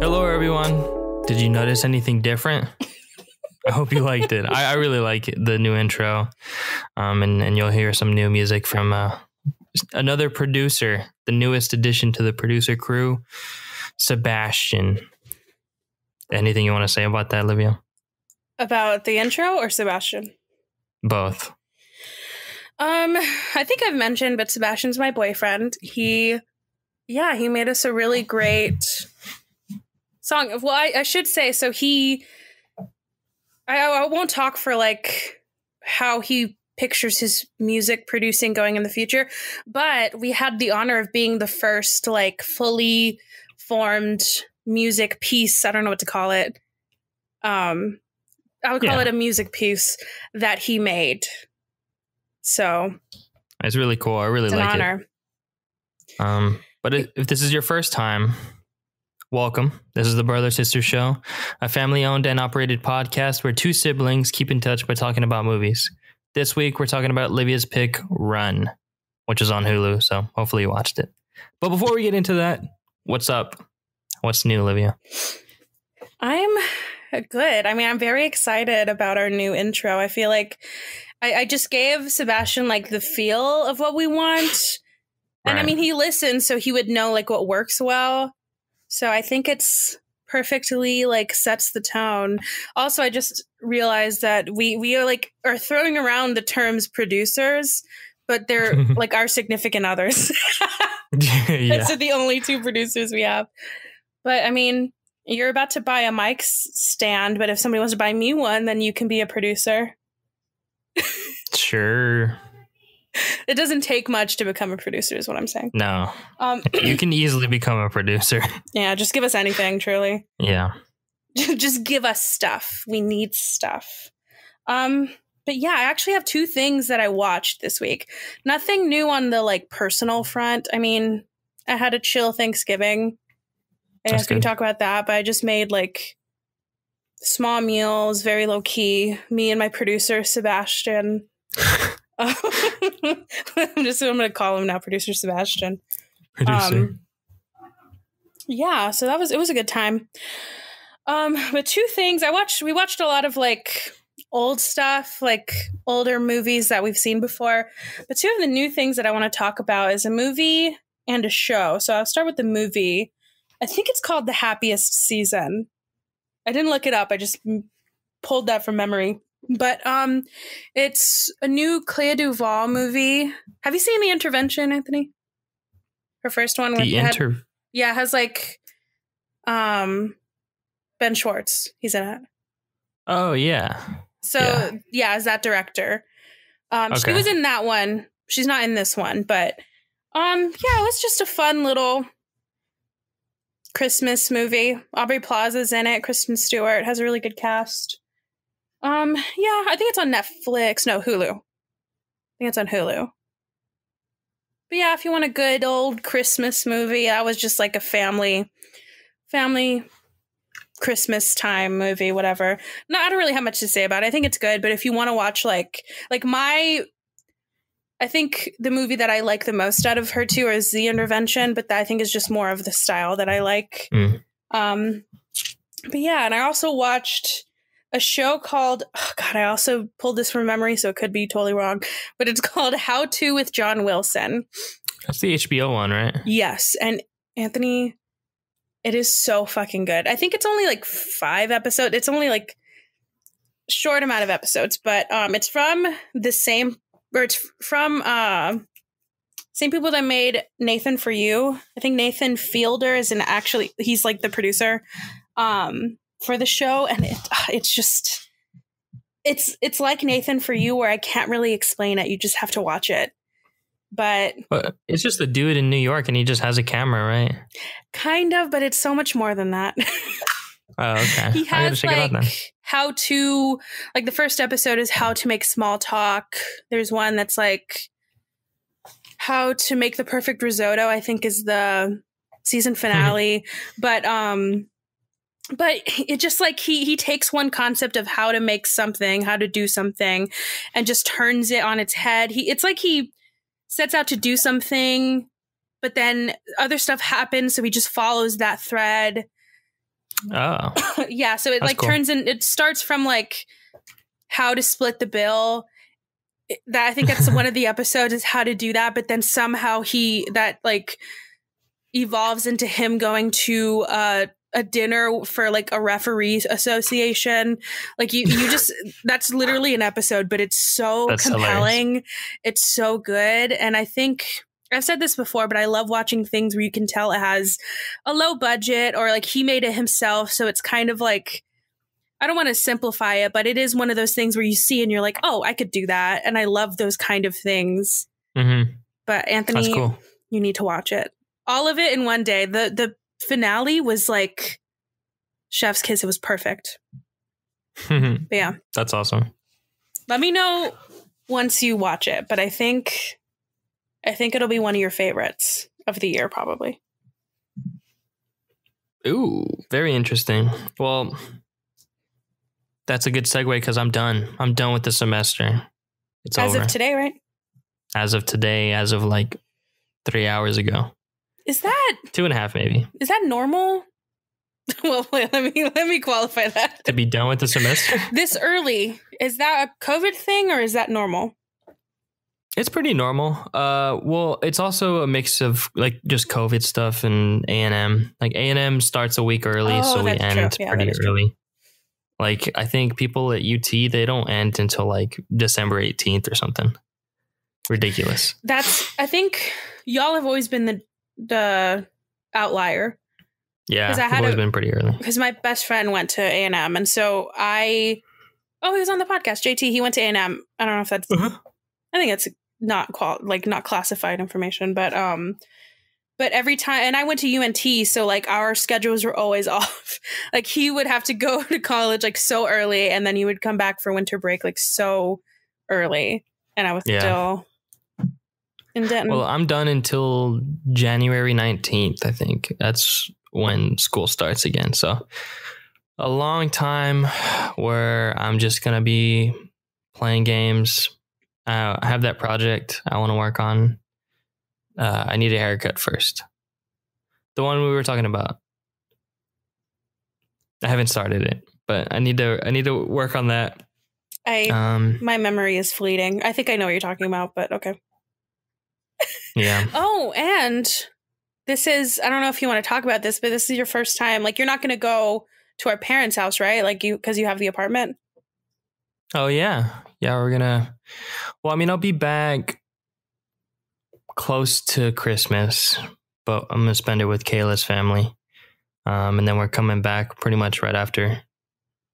Hello, everyone. Did you notice anything different? I hope you liked it. I really like the new intro. And you'll hear some new music from another producer, the newest addition to the producer crew, Sebastian. Anything you want to say about that, Livia? About the intro or Sebastian? Both. I think I've mentioned, but Sebastian's my boyfriend. He made us a really great song. Well, I should say, so I won't talk for like how he pictures his music producing going in the future, but we had the honor of being the first like fully formed music piece. I don't know what to call it. I would call it a music piece that he made. So it's really cool. I really like it. But if this is your first time, welcome. This is the Brother Sister Show, a family-owned and operated podcast where two siblings keep in touch by talking about movies. This week, we're talking about Livia's pick, Run, which is on Hulu, so hopefully you watched it. But before we get into that, what's up? What's new, Livia? I'm good. I mean, I'm very excited about our new intro. I feel like I just gave Sebastian like the feel of what we want. And I mean, he listened, so he would know like what works well. So I think it's perfectly like sets the tone. Also, I just realized that we are throwing around the terms producers, but they're like our significant others. Those are the only two producers we have. But I mean, you're about to buy a mic stand, but if somebody wants to buy me one, then you can be a producer. Sure. It doesn't take much to become a producer is what I'm saying. No. You can easily become a producer. Yeah, just give us anything, truly. Yeah. Just give us stuff. We need stuff. But yeah, I actually have two things that I watched this week. Nothing new on the like personal front. I mean, I had a chill Thanksgiving. I guess we can talk about that, but I just made like small meals, very low key. Me and my producer, Sebastian. I'm going to call him now, producer Sebastian. Producer. Yeah, so it was a good time. But two things we watched a lot of like old stuff, like older movies that we've seen before. But two of the new things that I want to talk about is a movie and a show. So I'll start with the movie. I think it's called The Happiest Season. I didn't look it up. I just pulled that from memory. But it's a new Clea Duvall movie. Have you seen The Intervention, Anthony? Her first one. It has like Ben Schwartz. He's in it. Oh, yeah. So, yeah, as that director. She was in that one. She's not in this one. But, it was just a fun little Christmas movie. Aubrey Plaza's in it. Kristen Stewart has a really good cast. I think it's on Netflix. No, Hulu. I think it's on Hulu. But yeah, if you want a good old Christmas movie, that was just like a family Christmas time movie, whatever. No, I don't really have much to say about it. I think it's good, but if you want to watch I think the movie that I like the most out of her two is The Intervention, but that I think is just more of the style that I like. But yeah, and I also watched a show called, I also pulled this from memory, so it could be totally wrong, but it's called How To with John Wilson. That's the HBO one, right? Yes. And Anthony, it is so fucking good. I think it's only like 5 episodes. It's only like short amount of episodes, but it's from same people that made Nathan For You. I think Nathan Fielder is he's like the producer for the show, and it's like Nathan For You, where I can't really explain it. You just have to watch it. But it's just the dude in New York, and he just has a camera, right? Kind of, but it's so much more than that. Oh, okay. He has how to, like, the first episode is how to make small talk. There's one that's like how to make the perfect risotto, I think is the season finale. But but it just like he takes one concept of how to make something, how to do something, and just turns it on its head. It's like he sets out to do something, but then other stuff happens, so he just follows that thread. Oh. Yeah, so it like cool. It starts from like how to split the bill. That I think that's one of the episodes is how to do that, but then somehow that like evolves into him going to a dinner for like a referees association. Like you just that's literally an episode, but it's so compelling. Hilarious. It's so good. And I think I've said this before, but I love watching things where you can tell it has a low budget or like he made it himself. So it's kind of like, I don't want to simplify it, but it is one of those things where you see and you're like, oh, I could do that. And I love those kind of things. Mm-hmm. But Anthony, cool. You need to watch it. All of it in one day. The finale was like chef's kiss. It was perfect. Yeah. That's awesome. Let me know once you watch it. But I think it'll be one of your favorites of the year, probably. Ooh, very interesting. Well, that's a good segue because I'm done. I'm done with the semester. It's over. As of today, right? As of today, as of like 3 hours ago. Is that 2.5 maybe? Is that normal? Well, wait, let me qualify that. To be done with the semester? This early. Is that a COVID thing or is that normal? It's pretty normal. Well, it's also a mix of like just COVID stuff and A&M. Like A&M starts a week early, so we end pretty early. Like, I think people at UT, they don't end until like December 18th or something. Ridiculous. I think y'all have always been the outlier. Yeah, I've always been pretty early. Because my best friend went to A&M. And so he was on the podcast. JT, he went to A&M. I don't know if that's, I think it's not classified information, but every time, and I went to UNT, so like our schedules were always off. Like he would have to go to college like so early, and then he would come back for winter break like so early, and I was still in Denton. Well, I'm done until January 19th. I think that's when school starts again. So a long time where I'm just gonna be playing games. I have that project I want to work on. I need a haircut first. The one we were talking about. I haven't started it, but I need to work on that. My memory is fleeting. I think I know what you're talking about, but okay. Yeah. Oh, and this is, I don't know if you want to talk about this, but this is your first time. Like, you're not going to go to our parents' house, right? Like because you have the apartment. Oh, yeah. Yeah, we're gonna. Well, I mean, I'll be back close to Christmas, but I'm gonna spend it with Kayla's family, and then we're coming back pretty much right after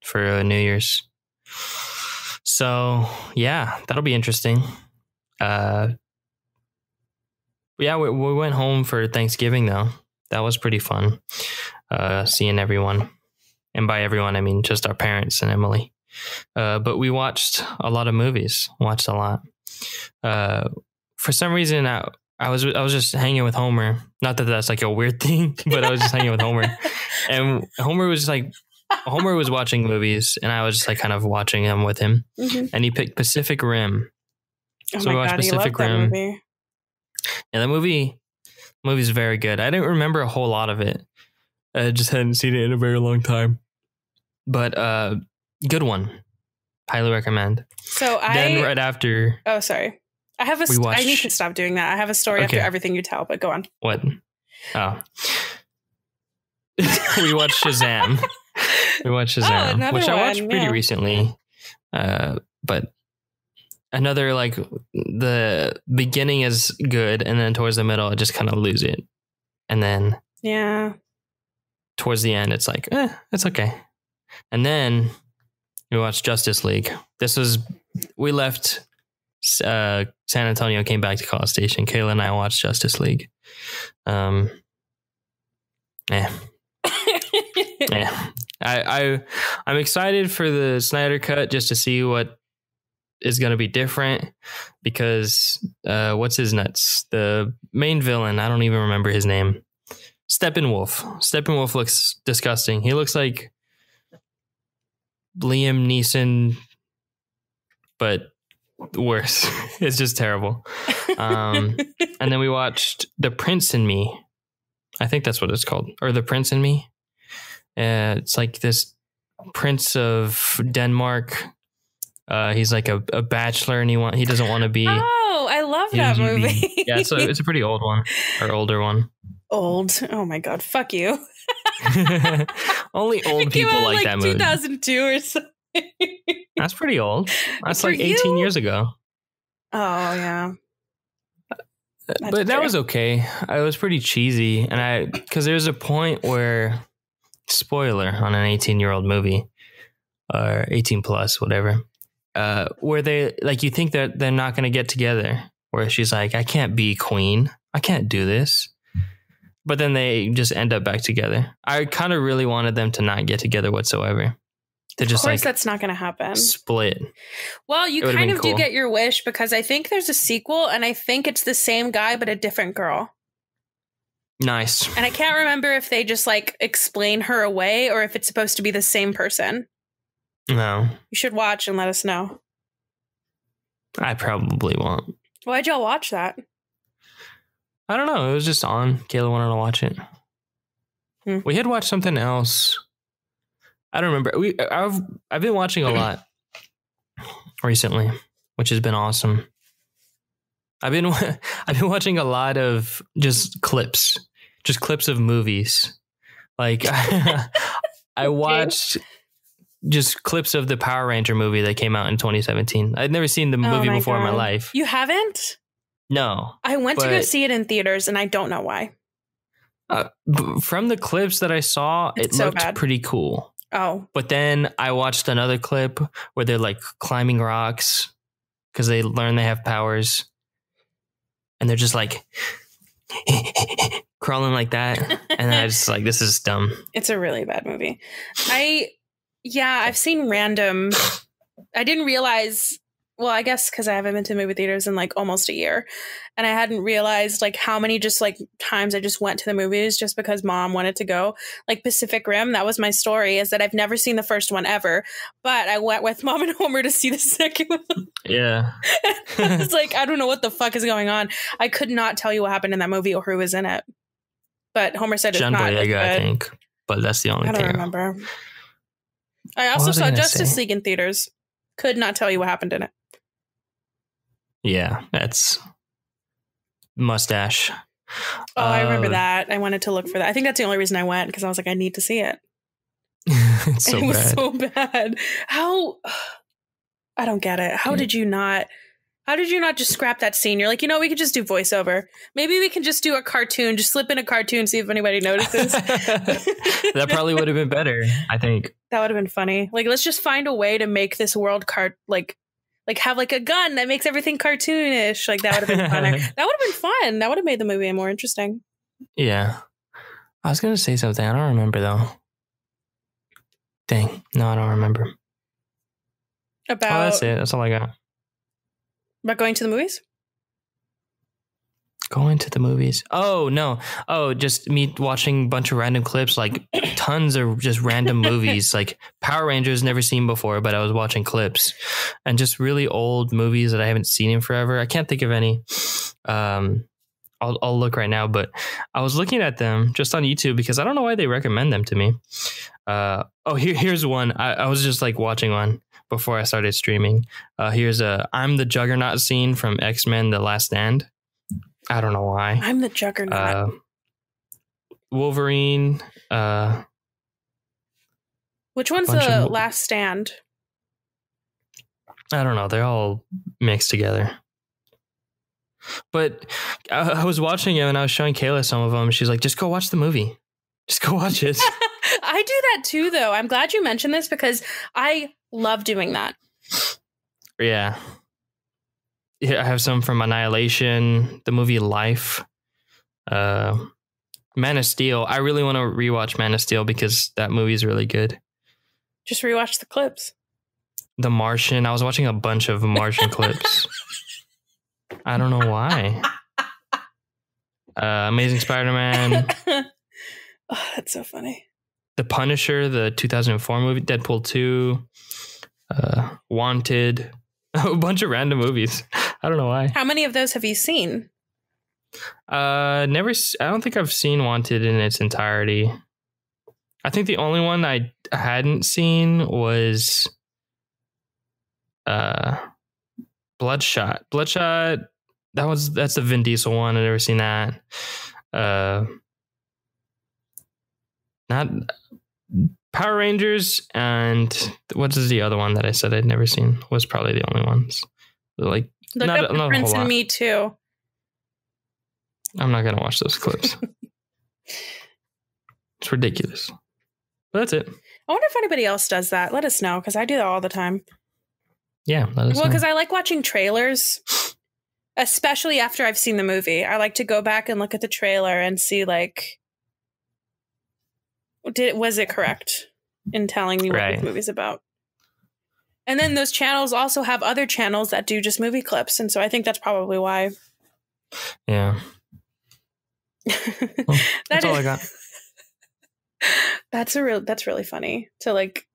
for New Year's. So yeah, that'll be interesting. Yeah, we went home for Thanksgiving though. That was pretty fun. Seeing everyone, and by everyone I mean just our parents and Emily. But we watched a lot of movies. Watched a lot. For some reason, I was just hanging with Homer. Not that that's like a weird thing, but I was just hanging with Homer, and Homer was watching movies, and I was just like kind of watching him with him. Mm-hmm. And he picked Pacific Rim. Oh so we watched Pacific Rim. Movie. And the movie's very good. I didn't remember a whole lot of it. I just hadn't seen it in a very long time. But good one. Highly recommend. So then right after. Oh, sorry. I need to stop doing that. I have a story after everything you tell, but go on. What? Oh. We watched Shazam. Which I watched pretty recently. But another, like, the beginning is good, and then towards the middle, I just kind of lose it. And then towards the end, it's like, it's okay. And then we watched Justice League. We left San Antonio, came back to College Station. Kayla and I watched Justice League. Yeah. I'm excited for the Snyder Cut just to see what is going to be different because what's his nuts? The main villain, I don't even remember his name. Steppenwolf. Steppenwolf looks disgusting. He looks like Liam Neeson, but worse. It's just terrible. And then we watched The Prince and Me. I think that's what it's called, or The Prince and Me. It's like this prince of Denmark. He's like a bachelor, and he doesn't want to be. Oh, I love that movie. Yeah, so it's a pretty old one, or older one. Old. Oh my god, fuck you. Only old people like that movie. 2002 or something. That's pretty old. That's like 18 years ago. Oh yeah. But that was okay. It was pretty cheesy, and because there's a point where, spoiler on an 18-year-old movie or 18 plus, whatever, where they like, you think that they're not going to get together, where she's like, I can't be queen. I can't do this. But then they just end up back together. I kind of really wanted them to not get together whatsoever. To just, of course, that's not going to happen. Split. Well, you kind of do get your wish, because I think there's a sequel, and I think it's the same guy but a different girl. Nice. And I can't remember if they just like explain her away or if it's supposed to be the same person. No. You should watch and let us know. I probably won't. Why'd y'all watch that? I don't know. It was just on. Kayla wanted to watch it. We had watched something else. I don't remember. I've been watching a lot recently, which has been awesome. I've been watching a lot of just clips of movies. Like I watched just clips of the Power Ranger movie that came out in 2017. I'd never seen the movie before in my life. You haven't? No. I went to go see it in theaters, and I don't know why. From the clips that I saw, it looked pretty cool. Oh. But then I watched another clip where they're like climbing rocks because they learn they have powers. And they're just like crawling like that. And I just like, this is dumb. It's a really bad movie. I've seen random. I didn't realize. Well, I guess because I haven't been to movie theaters in like almost a year, and I hadn't realized like how many just like times I just went to the movies just because mom wanted to go. Like Pacific Rim, that was my story, is that I've never seen the first one ever, but I went with mom and Homer to see the second one. Yeah. It's like, I don't know what the fuck is going on. I could not tell you what happened in that movie or who was in it. But Homer said it's John not Boyega, I think, but that's the only thing. I don't remember. I also saw Justice League in theaters. Could not tell you what happened in it. Yeah, that's mustache. Oh, I remember that. I wanted to look for that. I think that's the only reason I went, because I was like, I need to see it. It's so it was bad. So bad. How? I don't get it. How did you not just scrap that scene? You're like, we could just do voiceover. Maybe we can just do a cartoon. Just slip in a cartoon, see if anybody notices. That probably would have been better, I think. That would have been funny. Like, let's just find a way to make this world like have like a gun that makes everything cartoonish. Like, that would have been funner. That would have been fun. That would have made the movie more interesting. Yeah. I was going to say something. I don't remember though. Dang. No, I don't remember. That's it. That's all I got. About going to the movies? Going to the movies? Oh, no. Oh, just me watching a bunch of random clips, like tons of just random movies, like Power Rangers never seen before, but I was watching clips, and just really old movies that I haven't seen in forever. I can't think of any. I'll look right now, but I was looking at them just on YouTube because I don't know why they recommend them to me. Here's one. I was just like watching one before I started streaming. Here's I'm the Juggernaut scene from X-Men: The Last Stand. I don't know why. I'm the Juggernaut. Wolverine. Which one's the Last Stand? I don't know. They're all mixed together. But I was watching it and I was showing Kayla some of them. She's like, just go watch the movie. Just go watch it. I do that too, though. I'm glad you mentioned this because I love doing that. Yeah. I have some from Annihilation, the movie Life, Man of Steel. I really want to rewatch Man of Steel because that movie is really good. Just rewatch the clips. The Martian. I was watching a bunch of Martian clips. I don't know why. Amazing Spider-Man. Oh, that's so funny. The Punisher, the 2004 movie, Deadpool 2, Wanted, a bunch of random movies. I don't know why. How many of those have you seen? Never. I don't think I've seen Wanted in its entirety. I think the only one I hadn't seen was Bloodshot. Bloodshot. That's the Vin Diesel one. I've never seen that. Not Power Rangers, and what is the other one that I said I'd never seen? Was probably the only ones. Like, look up The Prince and Me too. I'm not gonna watch those clips. It's ridiculous. But that's it. I wonder if anybody else does that. Let us know, because I do that all the time. Yeah, let us know. Well, because I like watching trailers, especially after I've seen the movie. I like to go back and look at the trailer and see, like, was it correct in telling me what this movie's about? And then those channels also have other channels that do just movie clips, and so I think that's probably why. Yeah. Well, that's all I got. That's really funny to like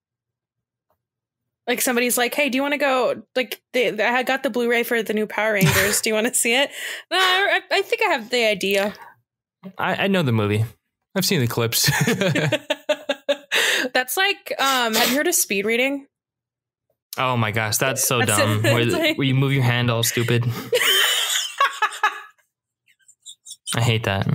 somebody's like, hey, do you want to go? Like, I got the Blu-ray for the new Power Rangers. Do you want to see it? No, I think I have the idea. I know the movie. I've seen the clips. That's like, have you heard of speed reading? Oh my gosh, that's so dumb. Where you move your hand all stupid. I hate that.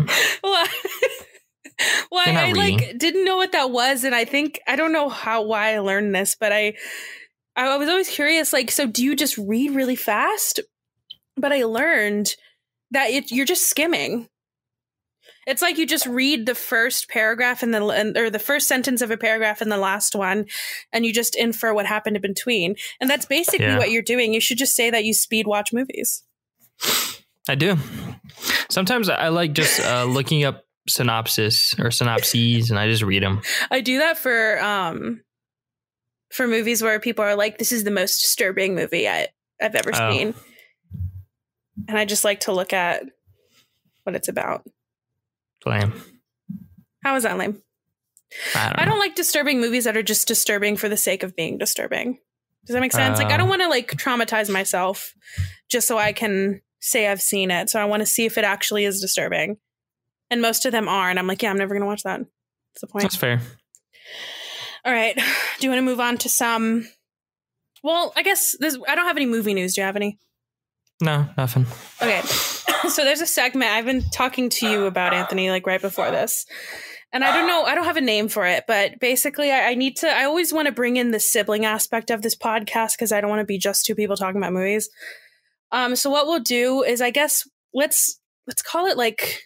Well, I like didn't know what that was, and I don't know why I learned this, but I was always curious. Like, so do you just read really fast? But I learned that you're just skimming. It's like you just read the first paragraph or the first sentence of a paragraph and the last one, and you just infer what happened in between. And that's basically what you're doing. You should just say that you speed watch movies. I do. Sometimes I like just looking up synopses, and I just read them. I do that for movies where people are like, this is the most disturbing movie I've ever seen. And I just like to look at what it's about. Lame. How is that lame? I don't like disturbing movies that are just disturbing for the sake of being disturbing. Does that make sense? Like, I don't want to like traumatize myself just so I can say I've seen it. So I want to see if it actually is disturbing. And most of them are. And I'm like, yeah, I'm never going to watch that. That's the point. That's fair. All right. Do you want to move on to some? Well, I guess I don't have any movie news. Do you have any? No, nothing. Okay. So there's a segment I've been talking to you about, Anthony, like right before this. And I don't know, I don't have a name for it, but basically I always want to bring in the sibling aspect of this podcast because I don't want to be just two people talking about movies. So what we'll do is, I guess, let's call it like,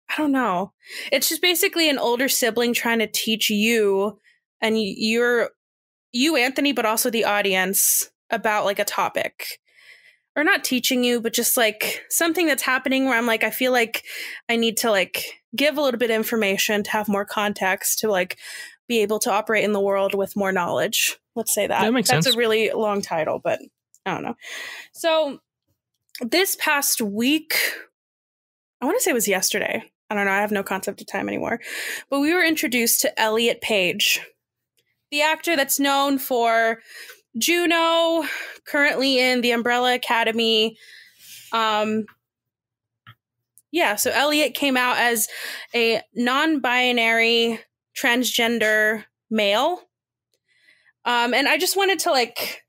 I don't know. It's just basically an older sibling trying to teach you and you, Anthony, but also the audience about like a topic. Or not teaching you, but just like something that's happening where I'm like, I feel like I need to like give a little bit of information to have more context to like be able to operate in the world with more knowledge. Let's say that. That makes sense. That's a really long title, but I don't know. So this past week, I want to say it was yesterday. I don't know. I have no concept of time anymore. But we were introduced to Elliot Page, the actor that's known for Juno, currently in the Umbrella Academy. So Elliot came out as a non-binary transgender male. And I just wanted to like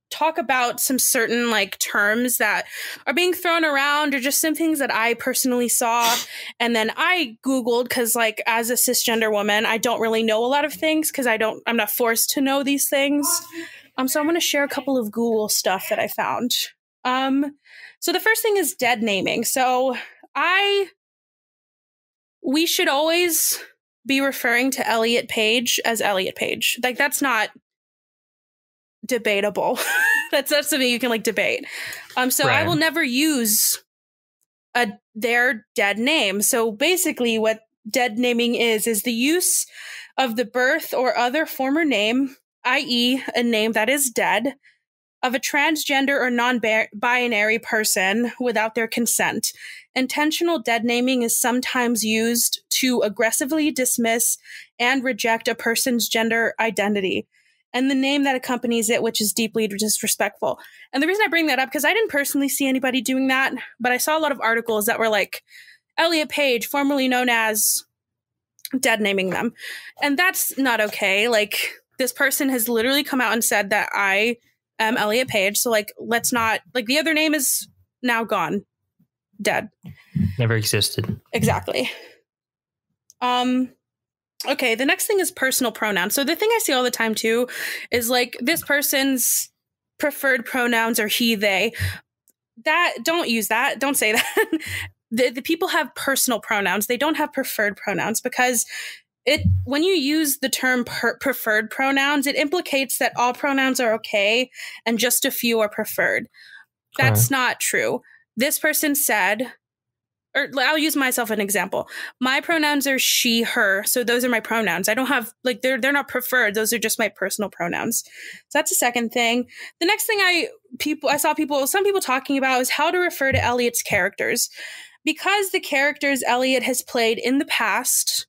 talk about some certain like terms that are being thrown around or just some things that I personally saw. And then I Googled because like as a cisgender woman, I don't really know a lot of things because I'm not forced to know these things. So I'm going to share a couple of Google stuff that I found. So the first thing is dead naming. So we should always be referring to Elliot Page as Elliot Page. Like, that's not debatable. That's something you can like debate. So right. I will never use their dead name. So basically what dead naming is the use of the birth or other former name, i.e. a name that is dead, of a transgender or non-binary person without their consent. Intentional dead naming is sometimes used to aggressively dismiss and reject a person's gender identity and the name that accompanies it, which is deeply disrespectful. And the reason I bring that up, because I didn't personally see anybody doing that, but I saw a lot of articles that were like, Elliot Page, formerly known as, dead naming them. And that's not okay. Like, this person has literally come out and said that I am Elliot Page. So, like, let's not, like, the other name is now gone. Dead. Never existed. Exactly. Okay, the next thing is personal pronouns. So the thing I see all the time too is like this person's preferred pronouns are he, they. Don't use that. Don't say that. The people have personal pronouns. They don't have preferred pronouns because when you use the term preferred pronouns, it implicates that all pronouns are okay and just a few are preferred. That's not true. This person said, or I'll use myself as an example. My pronouns are she, her. So those are my pronouns. I don't have, like, they're not preferred. Those are just my personal pronouns. So that's the second thing. The next thing I saw some people talking about is how to refer to Elliot's characters. Because the characters Elliot has played in the past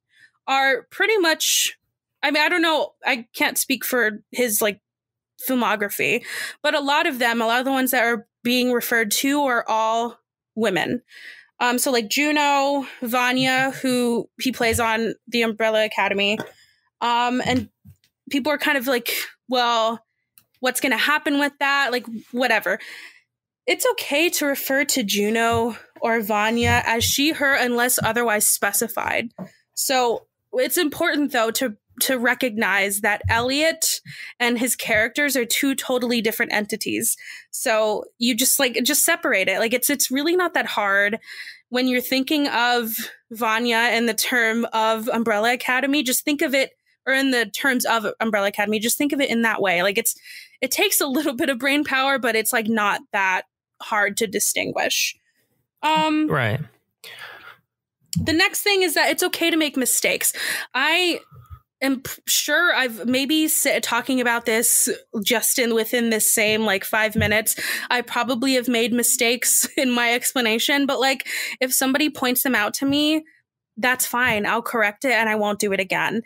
are pretty much, I mean, I don't know. I can't speak for his like filmography, but a lot of the ones that are being referred to are all women. So like Juno, Vanya, who he plays on the Umbrella Academy. And people are kind of like, well, what's going to happen with that? Like, whatever. It's okay to refer to Juno or Vanya as she, her, unless otherwise specified. So it's important, though, to recognize that Elliot and his characters are two totally different entities. So you just separate it. Like it's really not that hard. When you're thinking of Vanya in the term of Umbrella Academy, just think of it, or in the terms of Umbrella Academy, just think of it in that way. Like it takes a little bit of brain power, but it's like not that hard to distinguish. Right. The next thing is that it's okay to make mistakes. I am sure I've maybe talking about this just within this same like 5 minutes. I probably have made mistakes in my explanation, but like if somebody points them out to me, that's fine. I'll correct it and I won't do it again.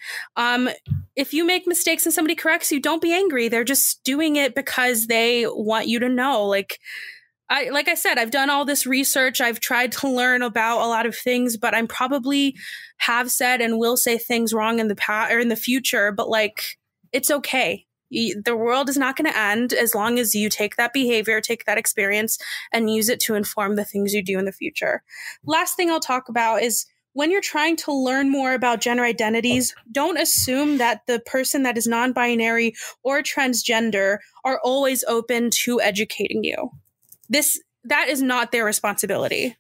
If you make mistakes and somebody corrects you, don't be angry. They're just doing it because they want you to know. Like I said, I've done all this research. I've tried to learn about a lot of things, but I'm probably have said and will say things wrong in the past or in the future. But like, it's okay. The world is not going to end as long as you take that behavior, take that experience, and use it to inform the things you do in the future. Last thing I'll talk about is when you're trying to learn more about gender identities, don't assume that the person that is non-binary or transgender are always open to educating you. That is not their responsibility.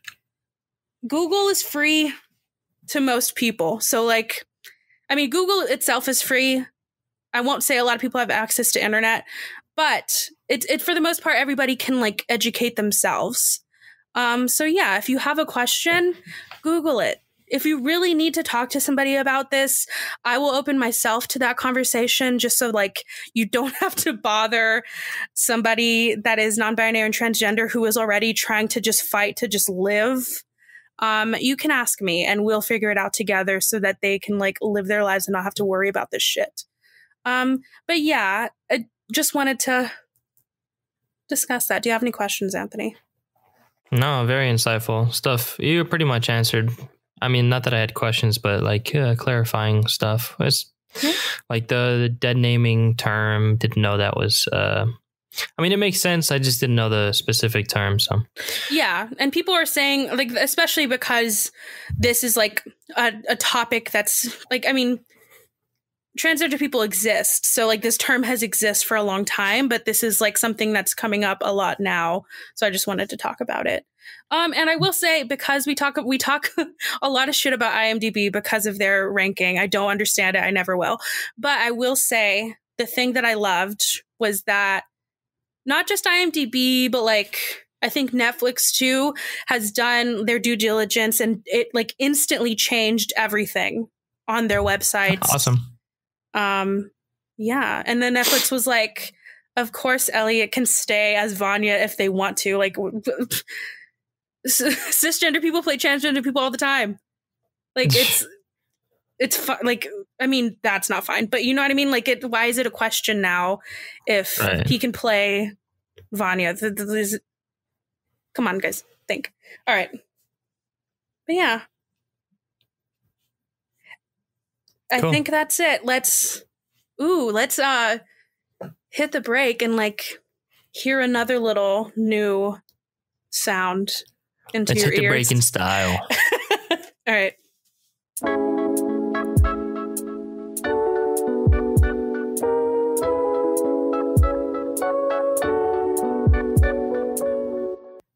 Google is free to most people. So like, I mean, Google itself is free. I won't say a lot of people have access to internet, but it for the most part, everybody can like educate themselves. So yeah, if you have a question, Google it. If you really need to talk to somebody about this, I will open myself to that conversation just so like you don't have to bother somebody that is non-binary and transgender who is already trying to just fight to just live. You can ask me and we'll figure it out together so that they can like live their lives and not have to worry about this shit. But yeah, I just wanted to discuss that. Do you have any questions, Anthony? No, very insightful stuff. You pretty much answered. I mean, not that I had questions, but like clarifying stuff. It's like the dead naming term. Didn't know that was. I mean, it makes sense. I just didn't know the specific term. So yeah, and people are saying like, especially because this is like a topic that's like, I mean, transgender people exist. So like this term has existed for a long time, but this is like something that's coming up a lot now. So I just wanted to talk about it. And I will say, because we talk a lot of shit about IMDb because of their ranking. I don't understand it. I never will. But I will say the thing that I loved was that not just IMDb, but like I think Netflix too has done their due diligence and it like instantly changed everything on their websites. Awesome. Yeah. And then Netflix was like, of course Elliot can stay as Vanya if they want to. Like, cisgender people play transgender people all the time. Like, it's fun. Like, I mean, that's not fine, but you know what I mean? Like, why is it a question now if he can play Vanya? Come on, guys, think. All right. But yeah. I think that's it. Let's hit the break and like hear another little new sound into your ears. Let's hit the break in style. All right.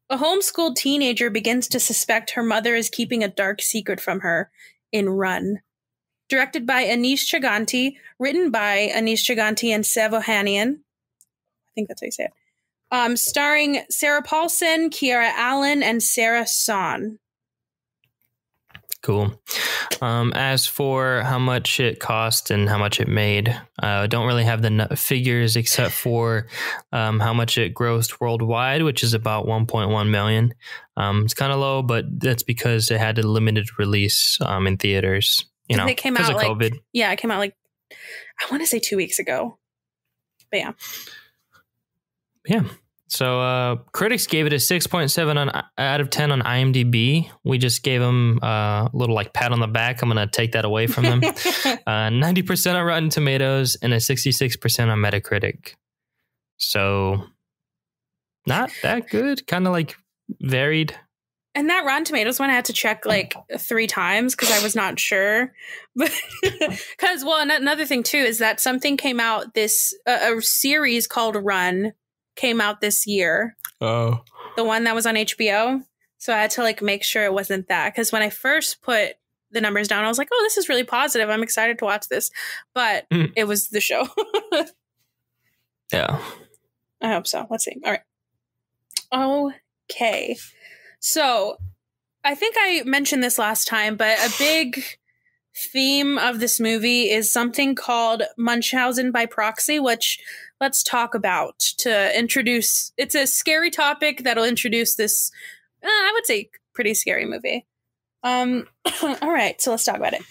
A homeschooled teenager begins to suspect her mother is keeping a dark secret from her in Run. Directed by Anish Chaganty, written by Anish Chaganty and Sevohanian. I think that's how you say it. Starring Sarah Paulson, Kiara Allen, and Sarah Son. Cool. As for how much it cost and how much it made, I don't really have the figures except for how much it grossed worldwide, which is about 1.1 million. It's kind of low, but that's because it had a limited release in theaters. You know, it came out like COVID. Yeah, it came out like I want to say 2 weeks ago. But yeah. Yeah. So critics gave it a 6.7 out of 10 on IMDb. We just gave them a little like pat on the back. I'm going to take that away from them. 90% on Rotten Tomatoes and a 66% on Metacritic. So not that good. Kind of like varied. And that Rotten Tomatoes one I had to check like 3 times because I was not sure. But because, well, another thing too is that something came out this a series called Run came out this year. Oh, the one that was on HBO. So I had to like make sure it wasn't that because when I first put the numbers down, I was like, "Oh, this is really positive. I'm excited to watch this," but it was the show. Yeah, I hope so. Let's see. All right. Okay. So I think I mentioned this last time, but a big theme of this movie is something called Munchausen by proxy, which let's talk about to introduce. It's a scary topic that'll introduce this, I would say, pretty scary movie. All right, so let's talk about it.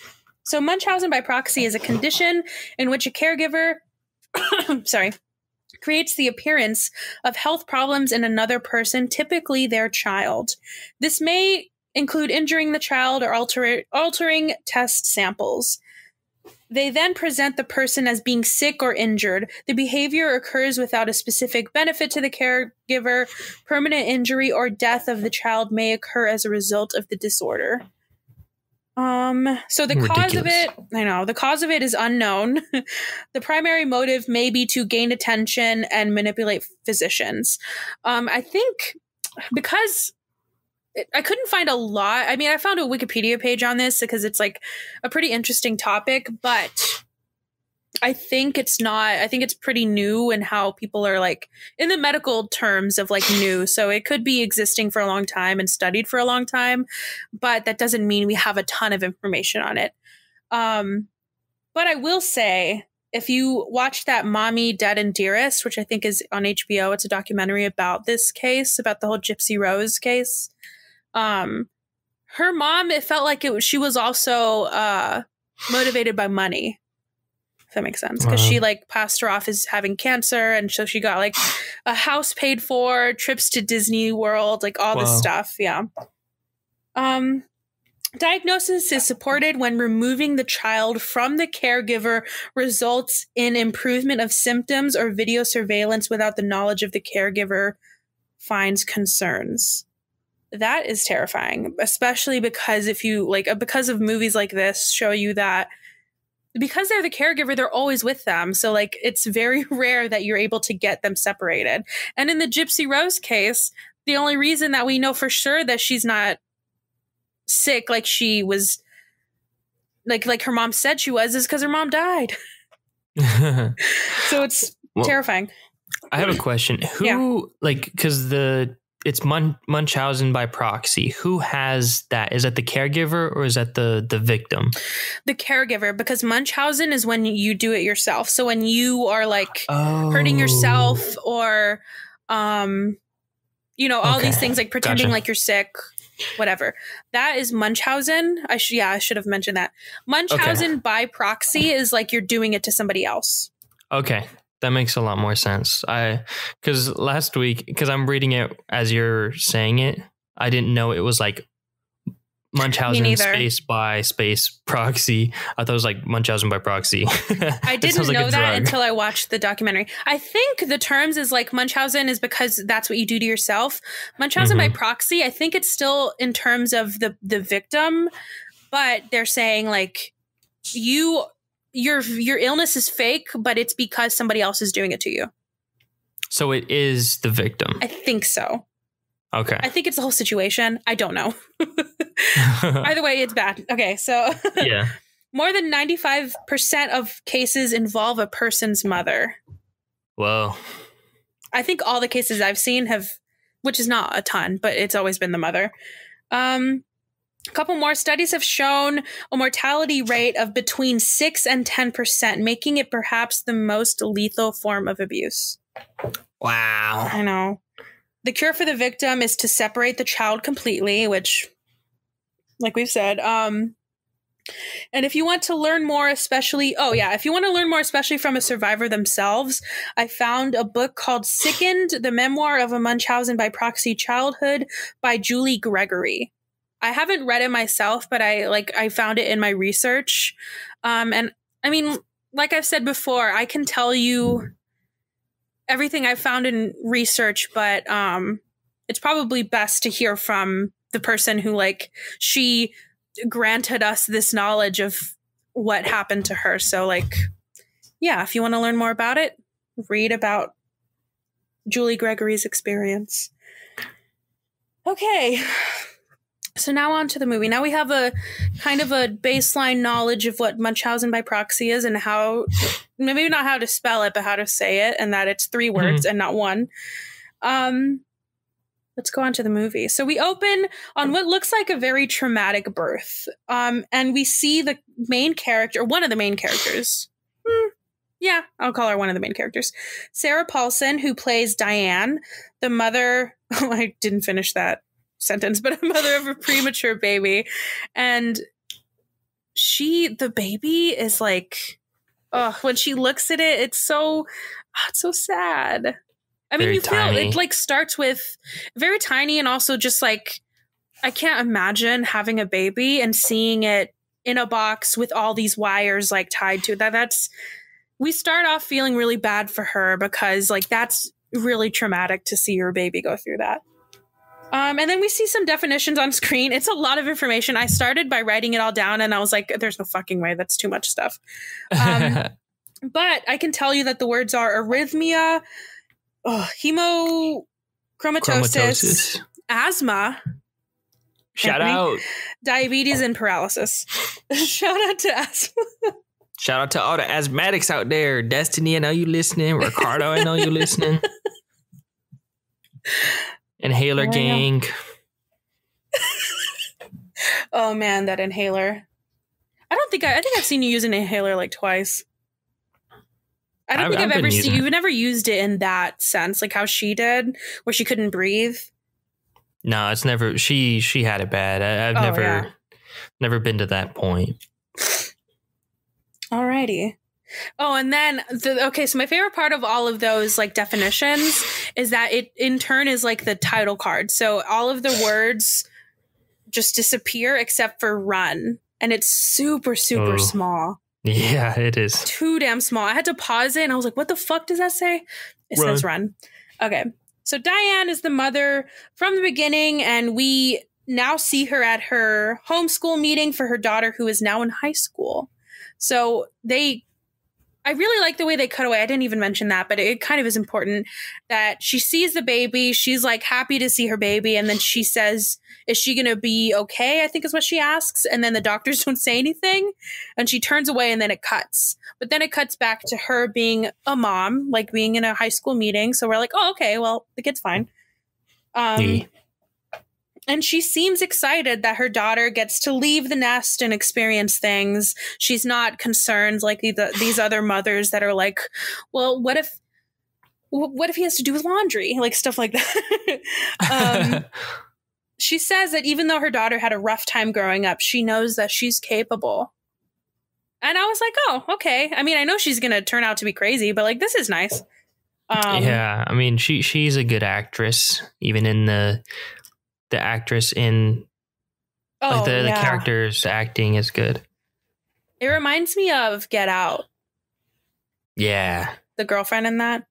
So Munchausen by proxy is a condition in which a caregiver, creates the appearance of health problems in another person, typically their child. This may include injuring the child or altering test samples. They then present the person as being sick or injured. The behavior occurs without a specific benefit to the caregiver. Permanent injury or death of the child may occur as a result of the disorder. So the cause of it, the cause of it is unknown. The primary motive may be to gain attention and manipulate physicians. I think because I couldn't find a lot. I mean, I found a Wikipedia page on this because it's like a pretty interesting topic, but I think it's pretty new in how people are like in the medical terms of like new. So it could be existing for a long time and studied for a long time, but that doesn't mean we have a ton of information on it. But I will say, if you watch that Mommy, Dead and Dearest, which I think is on HBO, it's a documentary about this case, about the whole Gypsy Rose case. Her mom, it felt like she was also motivated by money. If that makes sense. Because she like passed her off as having cancer. And so she got like a house paid for, trips to Disney World, like all this stuff. Yeah. Diagnosis is supported when removing the child from the caregiver results in improvement of symptoms or video surveillance without the knowledge of the caregiver finds concerns. That is terrifying, especially because because of movies like this show you that because they're the caregiver, they're always with them. So like, it's very rare that you're able to get them separated. And in the Gypsy Rose case, the only reason that we know for sure that she's not sick, like she was, like her mom said she was, is because her mom died. So it's terrifying. I have a question. Who, because the it's Munchausen by proxy. Who has that? Is that the caregiver or is that the victim? The caregiver, because Munchausen is when you do it yourself. So when you are like hurting yourself or, all these things like pretending like you're sick, whatever. That is Munchausen. I should have mentioned that. Munchausen by proxy is like you're doing it to somebody else. Okay. That makes a lot more sense. Because last week, because I'm reading it as you're saying it, I didn't know it was like Munchausen space proxy. I thought it was like Munchausen by proxy. I didn't know that until I watched the documentary. I think the terms is like Munchausen is because that's what you do to yourself. Munchausen by proxy, I think it's still in terms of the victim, but they're saying like your illness is fake, but it's because somebody else is doing it to you. So it is the victim. I think so. Okay. I think it's the whole situation. I don't know. Either way, it's bad. Okay. So yeah. More than 95% of cases involve a person's mother. Whoa. I think all the cases I've seen which is not a ton, but it's always been the mother. A couple more studies have shown a mortality rate of between 6 and 10%, making it perhaps the most lethal form of abuse. Wow. I know. The cure for the victim is to separate the child completely, which, like we've said, and if you want to learn more, especially from a survivor themselves, I found a book called Sickened, The Memoir of a Munchausen by Proxy Childhood by Julie Gregory. I haven't read it myself, but I found it in my research. And I mean, like I've said before, I can tell you everything I found in research, but it's probably best to hear from the person who she granted us this knowledge of what happened to her. So yeah, if you want to learn more about it, read about Julie Gregory's experience. Okay. So now on to the movie. Now we have a kind of a baseline knowledge of what Munchausen by proxy is and how, maybe not how to spell it, but how to say it, and that it's 3 words and not 1. Let's go on to the movie. So we open on what looks like a very traumatic birth. And we see the main character, one of the main characters. Yeah, I'll call her one of the main characters. Sarah Paulson, who plays Diane, the mother. Oh, I didn't finish that sentence, but a mother of a premature baby. And the baby is when she looks at it, it's so sad. I mean, you feel it starts with very tiny, and also just I can't imagine having a baby and seeing it in a box with all these wires tied to it. We start off feeling really bad for her because that's really traumatic to see your baby go through that. And then we see some definitions on screen. It's a lot of information. I started by writing it all down and I was like, there's no fucking way. That's too much stuff. But I can tell you that the words are arrhythmia, hemochromatosis, asthma. Shout out. Diabetes and paralysis. Shout out to asthma. Shout out to all the asthmatics out there. Destiny, I know you listening. Ricardo, I know you listening. Inhaler gang. Oh man, that inhaler. I think I've seen you use an inhaler twice. I don't think I've ever seen you've never used it in that sense, like how she did, where she couldn't breathe. No, it's never she had it bad. I've never been to that point. Alrighty. Oh, and then so my favorite part of all of those definitions is that it in turn is the title card. So all of the words just disappear except for run, and it's super small. Yeah, it is. Too damn small. I had to pause it and I was like, what the fuck does that say? It says run. Okay. So Diane is the mother from the beginning, and we now see her at her homeschool meeting for her daughter who is now in high school. So I really like the way they cut away. I didn't even mention that, but it kind of is important that she sees the baby. She's happy to see her baby. And then she says, is she going to be okay? I think is what she asks. And then the doctors don't say anything, and she turns away, and then it cuts. But then it cuts back to her being a mom, being in a high school meeting. So we're like, oh, okay, well, the kid's fine. Yeah. And she seems excited that her daughter gets to leave the nest and experience things. She's not concerned like these other mothers that are like, well, what if he has to do with laundry? Like stuff like that. She says that even though her daughter had a rough time growing up, she knows that she's capable. And I was like, oh, okay. I mean, I know she's going to turn out to be crazy, but like, this is nice. Yeah. I mean, she's a good actress, even in the actress in like the character's acting is good. It reminds me of Get Out. Yeah. The girlfriend in that.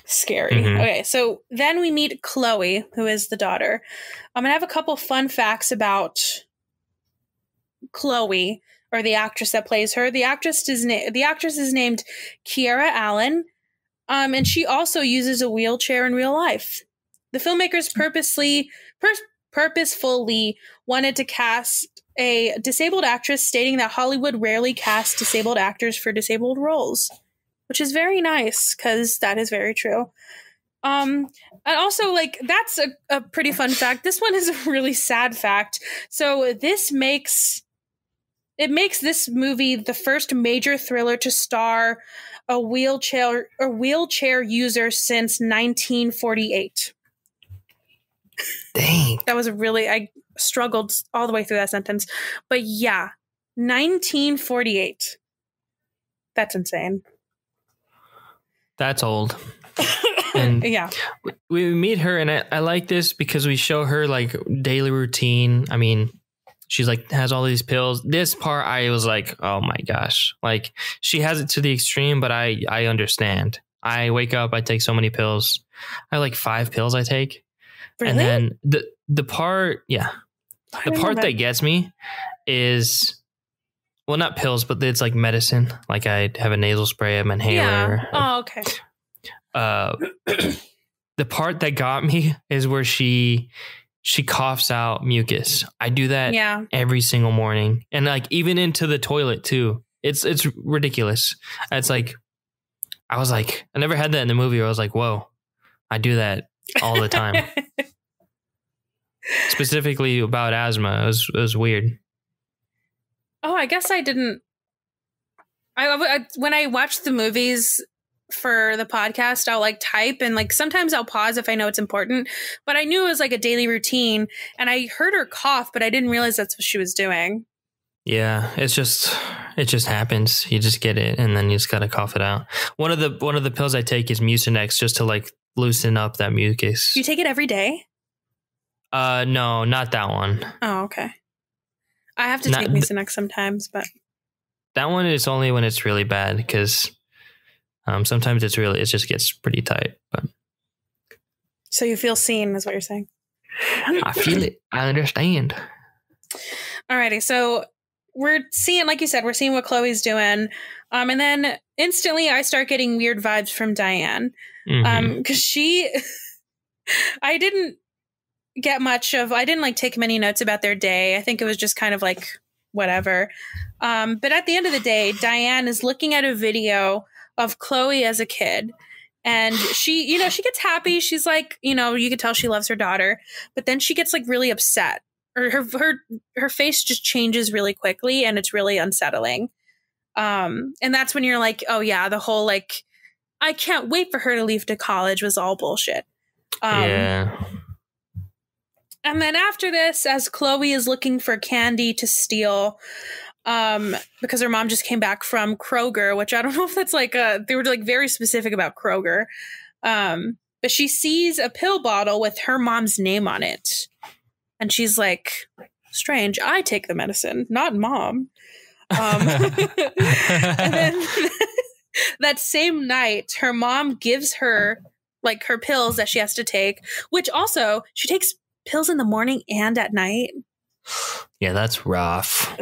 Scary. Mm-hmm. Okay, so then we meet Chloe, who is the daughter. I'm gonna have a couple fun facts about Chloe, or the actress that plays her. The actress is named Kiera Allen, and she also uses a wheelchair in real life. The filmmakers purposefully wanted to cast a disabled actress, stating that Hollywood rarely casts disabled actors for disabled roles, which is very nice because that is very true. And also, like, that's a pretty fun fact. This one is a really sad fact. So this makes this movie the first major thriller to star a wheelchair user since 1948. Dang. That was I struggled all the way through that sentence. But yeah, 1948. That's insane. That's old. And yeah. We meet her, and I like this because we show her like daily routine. I mean, she's like has all these pills. This part I was like, oh my gosh. Like she has it to the extreme, but I understand. I wake up, I take so many pills. I have like 5 pills I take. Really? And then the part that gets me is, well, not pills, but it's like medicine. Like I have a nasal spray, an inhaler. Yeah. Oh, okay. The part that got me is where she coughs out mucus. I do that every single morning, and like even into the toilet too. It's ridiculous. It's like I was like, I never had that in the movie. I was like, whoa, I do that all the time. Specifically about asthma. It was weird. Oh, I guess I didn't. I when I watch the movies for the podcast, I'll like type, and like sometimes I'll pause if I know it's important. But I knew it was like a daily routine, and I heard her cough, but I didn't realize that's what she was doing. Yeah, it just happens. You just get it, and then you just gotta cough it out. One of the pills I take is Mucinex, just to like loosen up that mucus. You take it every day? No, not that one. Oh, okay. I have to take Mucinex sometimes, but that one is only when it's really bad, because sometimes it just gets pretty tight. But so you feel seen, is what you're saying? I feel it. I understand. Alrighty, so we're seeing, like you said, we're seeing what Chloe's doing, and then instantly I start getting weird vibes from Diane, because I didn't like take many notes about their day. I think it was just kind of like whatever. But at the end of the day, Diane is looking at a video of Chloe as a kid, and she gets happy. She's like, you could tell she loves her daughter, but then she gets like really upset, or her face just changes really quickly, and it's really unsettling. And that's when you're like, oh yeah, the whole like, I can't wait for her to leave to college was all bullshit. Yeah. And then after this, as Chloe is looking for candy to steal, because her mom just came back from Kroger, which I don't know if that's like they were like very specific about Kroger. But she sees a pill bottle with her mom's name on it. And she's like, strange, I take the medicine, not mom. And then that same night, her mom gives her like her pills that she has to take, which also she takes pills in the morning and at night. Yeah, that's rough.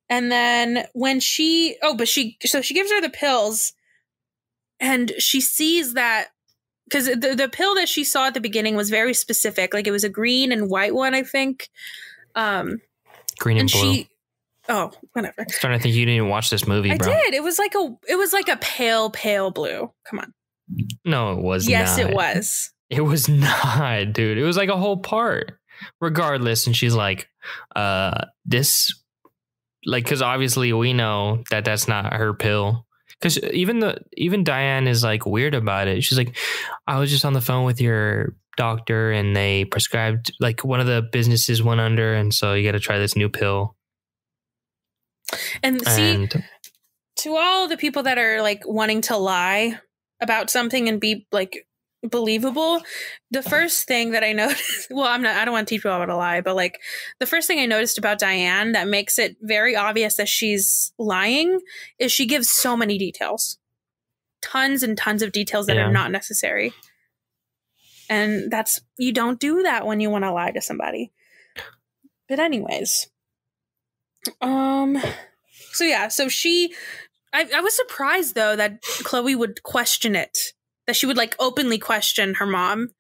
And then when she gives her the pills, and she sees that, because the pill that she saw at the beginning was very specific. Like it was a green and white one, I think. Green and blue. Whatever. I'm starting to think you didn't even watch this movie, bro. I did. It was like a pale blue. Come on. No, it was not. Yes, it was. It was not, dude. It was like a whole part. Regardless, and she's like, this, like, because obviously we know that that's not her pill. Because even Diane is like weird about it. She's like, I was just on the phone with your doctor, and they prescribed, like, one of the businesses went under, and so you got to try this new pill. And see, to all the people that are like wanting to lie about something and be like believable, the first thing that I noticed, well, I don't want to teach people how to lie, but like the first thing I noticed about Diane that makes it very obvious that she's lying is she gives so many details, tons and tons of details that are not necessary. And you don't do that when you want to lie to somebody. But anyways, so she, I was surprised though that Chloe would question it, that she would like openly question her mom.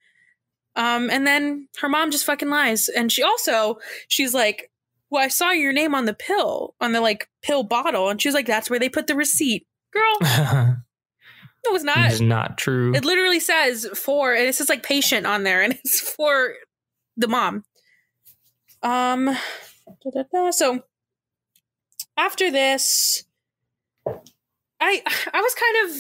And then her mom just fucking lies. And she's like, well, I saw your name on the pill, on the like pill bottle. And she was like, that's where they put the receipt. Girl. It was not. It's not true. It literally says and it says like patient on there, and it's for the mom. So after this, I was kind of,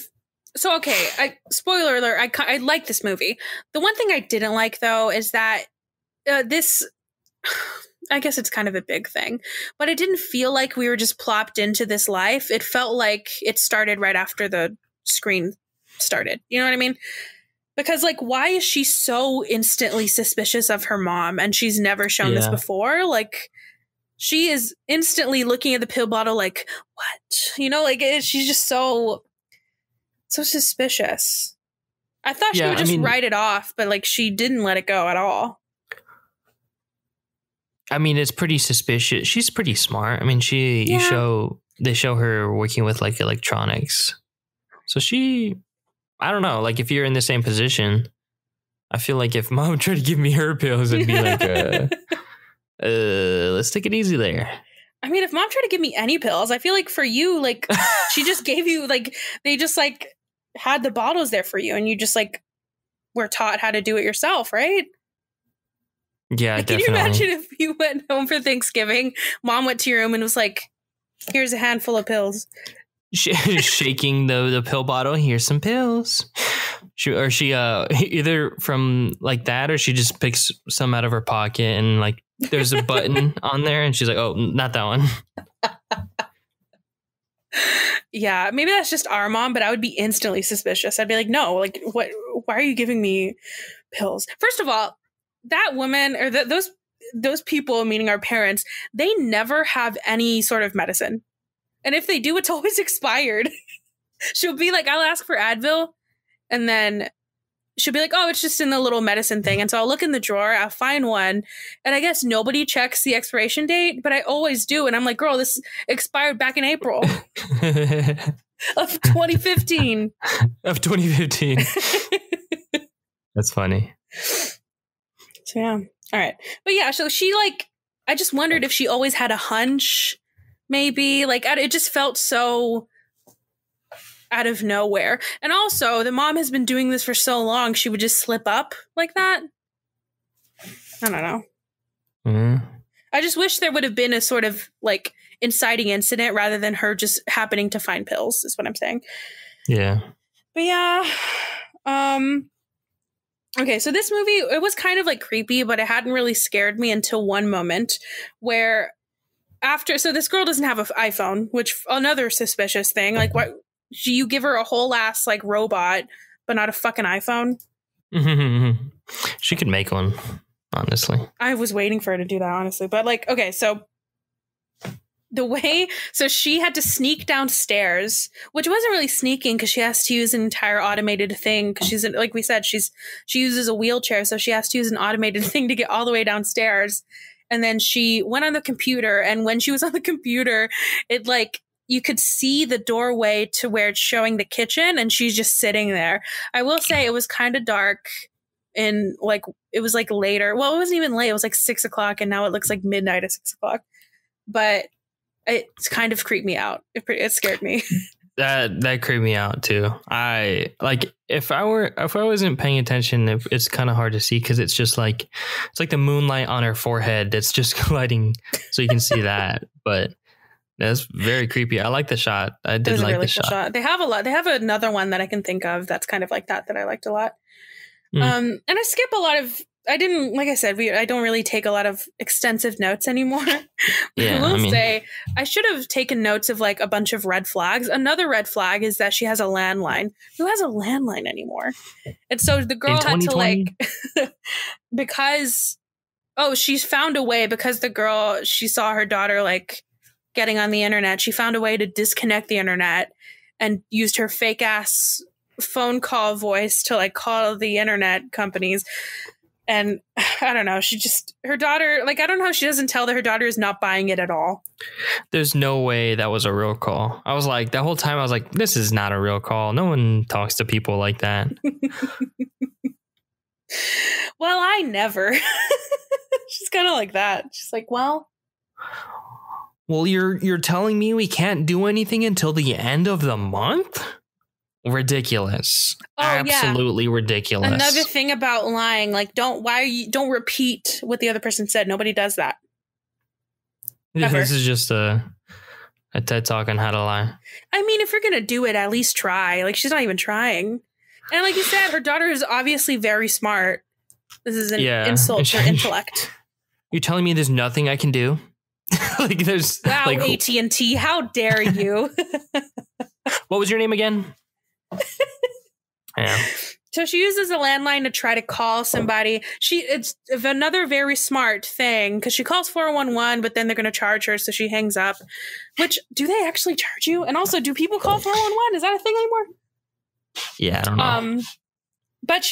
so okay. Spoiler alert. I like this movie. The one thing I didn't like though is that this. I guess it's kind of a big thing, but it didn't feel like we were just plopped into this life. It felt like it started right after the screen started. You know what I mean? Because like, why is she so instantly suspicious of her mom? And she's never shown this before. Like, she is instantly looking at the pill bottle like, what? You know, like she's just so suspicious. I thought she would just write it off, but like she didn't let it go at all. I mean, it's pretty suspicious. She's pretty smart. I mean, they show her working with like electronics. So I don't know, like if you're in the same position, I feel like if mom tried to give me her pills, it'd be like, let's take it easy there. I mean, if mom tried to give me any pills, I feel like for you, like she just gave you, like, they just like had the bottles there for you and you just like were taught how to do it yourself, right? Yeah, like, definitely. Can you imagine if you went home for Thanksgiving, mom went to your room and was like, here's a handful of pills. Shaking the pill bottle. Here's some pills. She either from like that, or she just picks some out of her pocket and like there's a button on there and she's like, oh, not that one. Yeah, maybe that's just our mom, but I would be instantly suspicious. I'd be like, no, like what? Why are you giving me pills? First of all, that woman or those people, meaning our parents, they never have any sort of medicine. And if they do, it's always expired. She'll be like, I'll ask for Advil. And then she'll be like, oh, it's just in the little medicine thing. And so I'll look in the drawer, I'll find one. And I guess nobody checks the expiration date, but I always do. And I'm like, girl, this expired back in April of 2015. Of 2015. That's funny. So, yeah. All right. But yeah, so she like, I just wondered if she always had a hunch. Maybe like it just felt so out of nowhere. And also the mom has been doing this for so long. She would just slip up like that. I don't know. Mm. I just wish there would have been a sort of like inciting incident rather than her just happening to find pills is what I'm saying. Yeah. But yeah. Okay. So this movie, it was kind of like creepy, but it hadn't really scared me until one moment where so this girl doesn't have an iPhone, which another suspicious thing. Like, what? You give her a whole ass like robot, but not a fucking iPhone. She could make one, honestly. I was waiting for her to do that, honestly. But like, okay, so she had to sneak downstairs, which wasn't really sneaking because she has to use an entire automated thing. Because she's like we said, she uses a wheelchair, so she has to use an automated thing to get all the way downstairs. And then she went on the computer, and when she was on the computer, it like you could see the doorway to where it's showing the kitchen, and she's just sitting there. I will say it was kind of dark, and like it was like later. Well, it wasn't even late. It was like 6 o'clock, and now it looks like midnight at 6 o'clock. But it kind of creeped me out. It scared me. That creeped me out too. I like if I wasn't paying attention, it's kind of hard to see because it's like the moonlight on her forehead that's just gliding, so you can see that. But that's very creepy. I like the shot. I did like the shot. They have a lot. They have another one that I can think of that's kind of like that I liked a lot. And I skip a lot of. I didn't, like I said, I don't really take a lot of extensive notes anymore. Yeah, I will say I should have taken notes of like a bunch of red flags. Another red flag is that she has a landline. Who has a landline anymore? And so the girl had to like, because, she's found a way because the girl, she saw her daughter like getting on the internet. She found a way to disconnect the internet and used her fake ass phone call voice to like call the internet companies. And I don't know, her daughter, like, I don't know how she doesn't tell that her daughter is not buying it at all. There's no way that was a real call. I was like, the whole time I was like, this is not a real call. No one talks to people like that. Well, I never. She's kind of like that. She's like, well, you're telling me we can't do anything until the end of the month? Ridiculous. Absolutely ridiculous. Another thing about lying, like don't repeat what the other person said. Nobody does that. Ever. This is just a TED talk on how to lie. I mean, if you're gonna do it, at least try. Like, she's not even trying. And like you said, her daughter is obviously very smart. This is an insult to her intellect. You're telling me there's nothing I can do? Like there's like AT&T, how dare you? What was your name again? Yeah. So she uses a landline to try to call somebody. It's another very smart thing because she calls 411, but then they're going to charge her, so she hangs up. Which, do they actually charge you? And also, do people call 411? Is that a thing anymore? Yeah, I don't know. But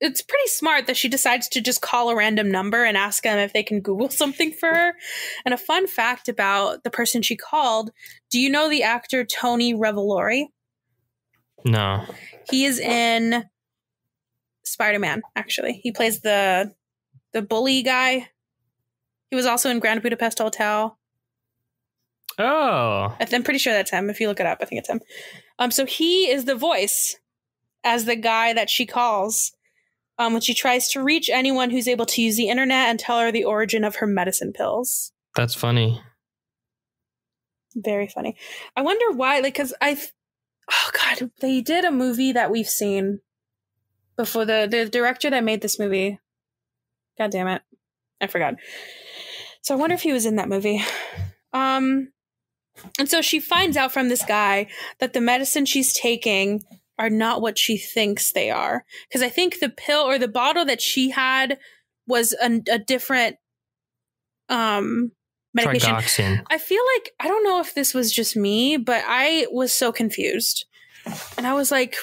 it's pretty smart that she decides to just call a random number and ask them if they can Google something for her. And a fun fact about the person she called: do you know the actor Tony Revolori? No. He is in Spider-Man, actually. He plays the bully guy. He was also in Grand Budapest Hotel. Oh. I'm pretty sure that's him. If you look it up, I think it's him. So he is the voice as the guy that she calls when she tries to reach anyone who's able to use the internet and tell her the origin of her medicine pills. That's funny. Very funny. I wonder why, like, because oh God, they did a movie that we've seen before. The director that made this movie, God damn it, I forgot. So I wonder if he was in that movie. And so she finds out from this guy that the medicine she's taking are not what she thinks they are. Because I think the pill or the bottle that she had was a different medication. Trigoxin. I feel like, I don't know if this was just me, but I was so confused. And I was like,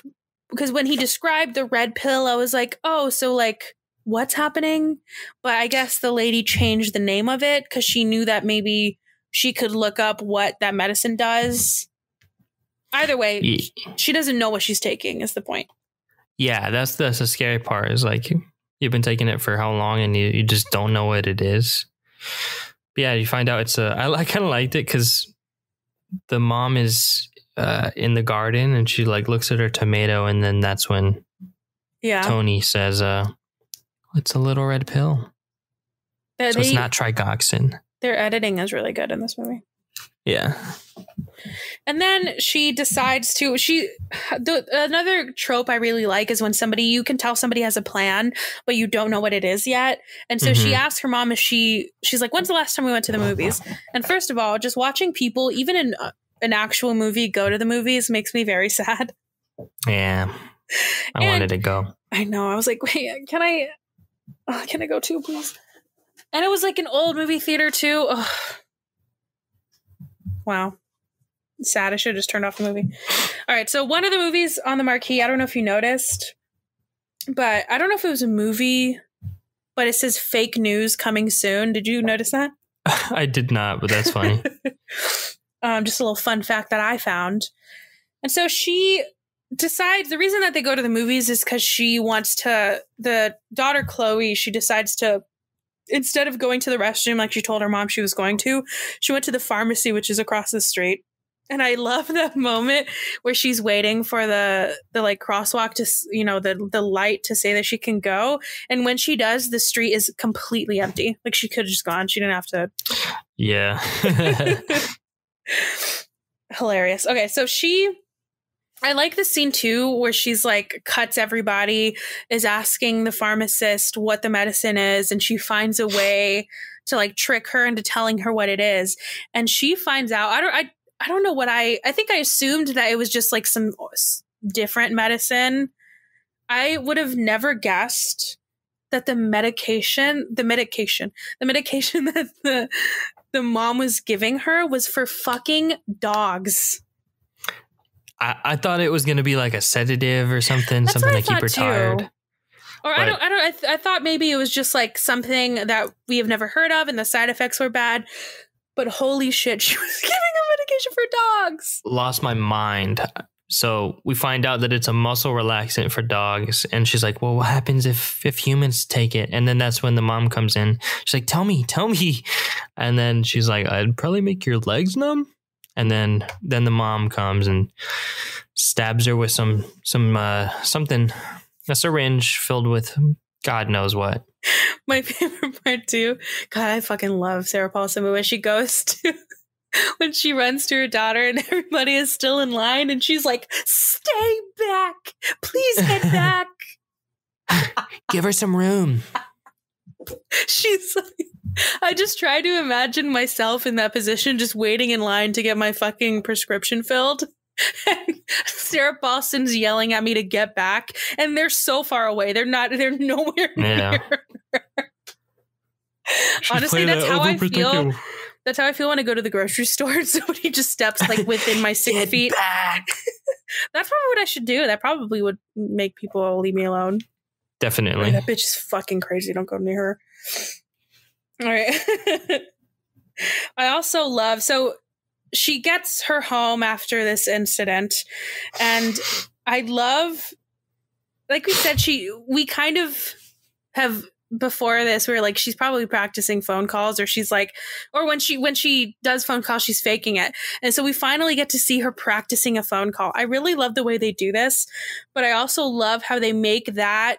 because when he described the red pill, I was like, oh, so like, what's happening? But I guess the lady changed the name of it because she knew that maybe she could look up what that medicine does. Either way, she doesn't know what she's taking is the point. Yeah, that's the scary part, is like, you've been taking it for how long and you just don't know what it is. But yeah, you find out it's I kind of liked it because the mom is in the garden and she like looks at her tomato, and then that's when Tony says, it's a little red pill. So it's not trigoxin. Their editing is really good in this movie. Yeah. And then she decides to, another trope I really like is when you can tell somebody has a plan, but you don't know what it is yet. And so she asks her mom if she's like, when's the last time we went to the movies? And first of all, just watching people, even in an actual movie, go to the movies makes me very sad. Yeah. I wanted to go. I know. I was like, wait, can I go too, please? And it was like an old movie theater too. Ugh. Wow. Sad. I should have just turned off the movie. All right. So one of the movies on the marquee, I don't know if you noticed, but I don't know if it was a movie, but it says fake news coming soon. Did you notice that? I did not, but that's funny. Just a little fun fact that I found. And so she decides the reason that they go to the movies is because she wants to, the daughter Chloe, she decides to, instead of going to the restroom like she told her mom she was going to, she went to the pharmacy, which is across the street. And I love that moment where she's waiting for the like crosswalk to, the light to say that she can go. And when she does, the street is completely empty. Like she could have just gone. She didn't have to. Yeah. Hilarious. Okay. So I like the scene too, where she's like cuts everybody, is asking the pharmacist what the medicine is. And she finds a way to like trick her into telling her what it is. And she finds out, I don't know what I think I assumed that it was just like some different medicine. I would have never guessed that the medication that the mom was giving her was for fucking dogs. I thought it was going to be like a sedative or something, That's something what to keep her tired. Or I thought maybe it was just like something that we have never heard of and the side effects were bad. But holy shit, she was giving her medication for dogs. Lost my mind. So we find out that it's a muscle relaxant for dogs. And she's like, well, what happens if humans take it? And then that's when the mom comes in. She's like, tell me. And then she's like, I'd probably make your legs numb. And then the mom comes and stabs her with something, a syringe filled with God knows what. My favorite part too. God, I fucking love Sarah Paulson. But when she runs to her daughter and everybody is still in line and she's like, stay back. Please get back. Give her some room. She's like, I just try to imagine myself in that position, just waiting in line to get my fucking prescription filled. And Sarah Paulson's yelling at me to get back, and they're so far away. They're nowhere near. Honestly, that's how I feel. That's how I feel when I go to the grocery store. Somebody just steps like within my 6 feet. Back. That's probably what I should do. That probably would make people leave me alone. Definitely. That bitch is fucking crazy. Don't go near her. All right. I also love, so she gets her home after this incident, and I love, like we said, we kind of have before this, we were like, she's probably practicing phone calls, or she's like, or when she does phone calls, she's faking it. And so we finally get to see her practicing a phone call. I really love the way they do this, but I also love how they make that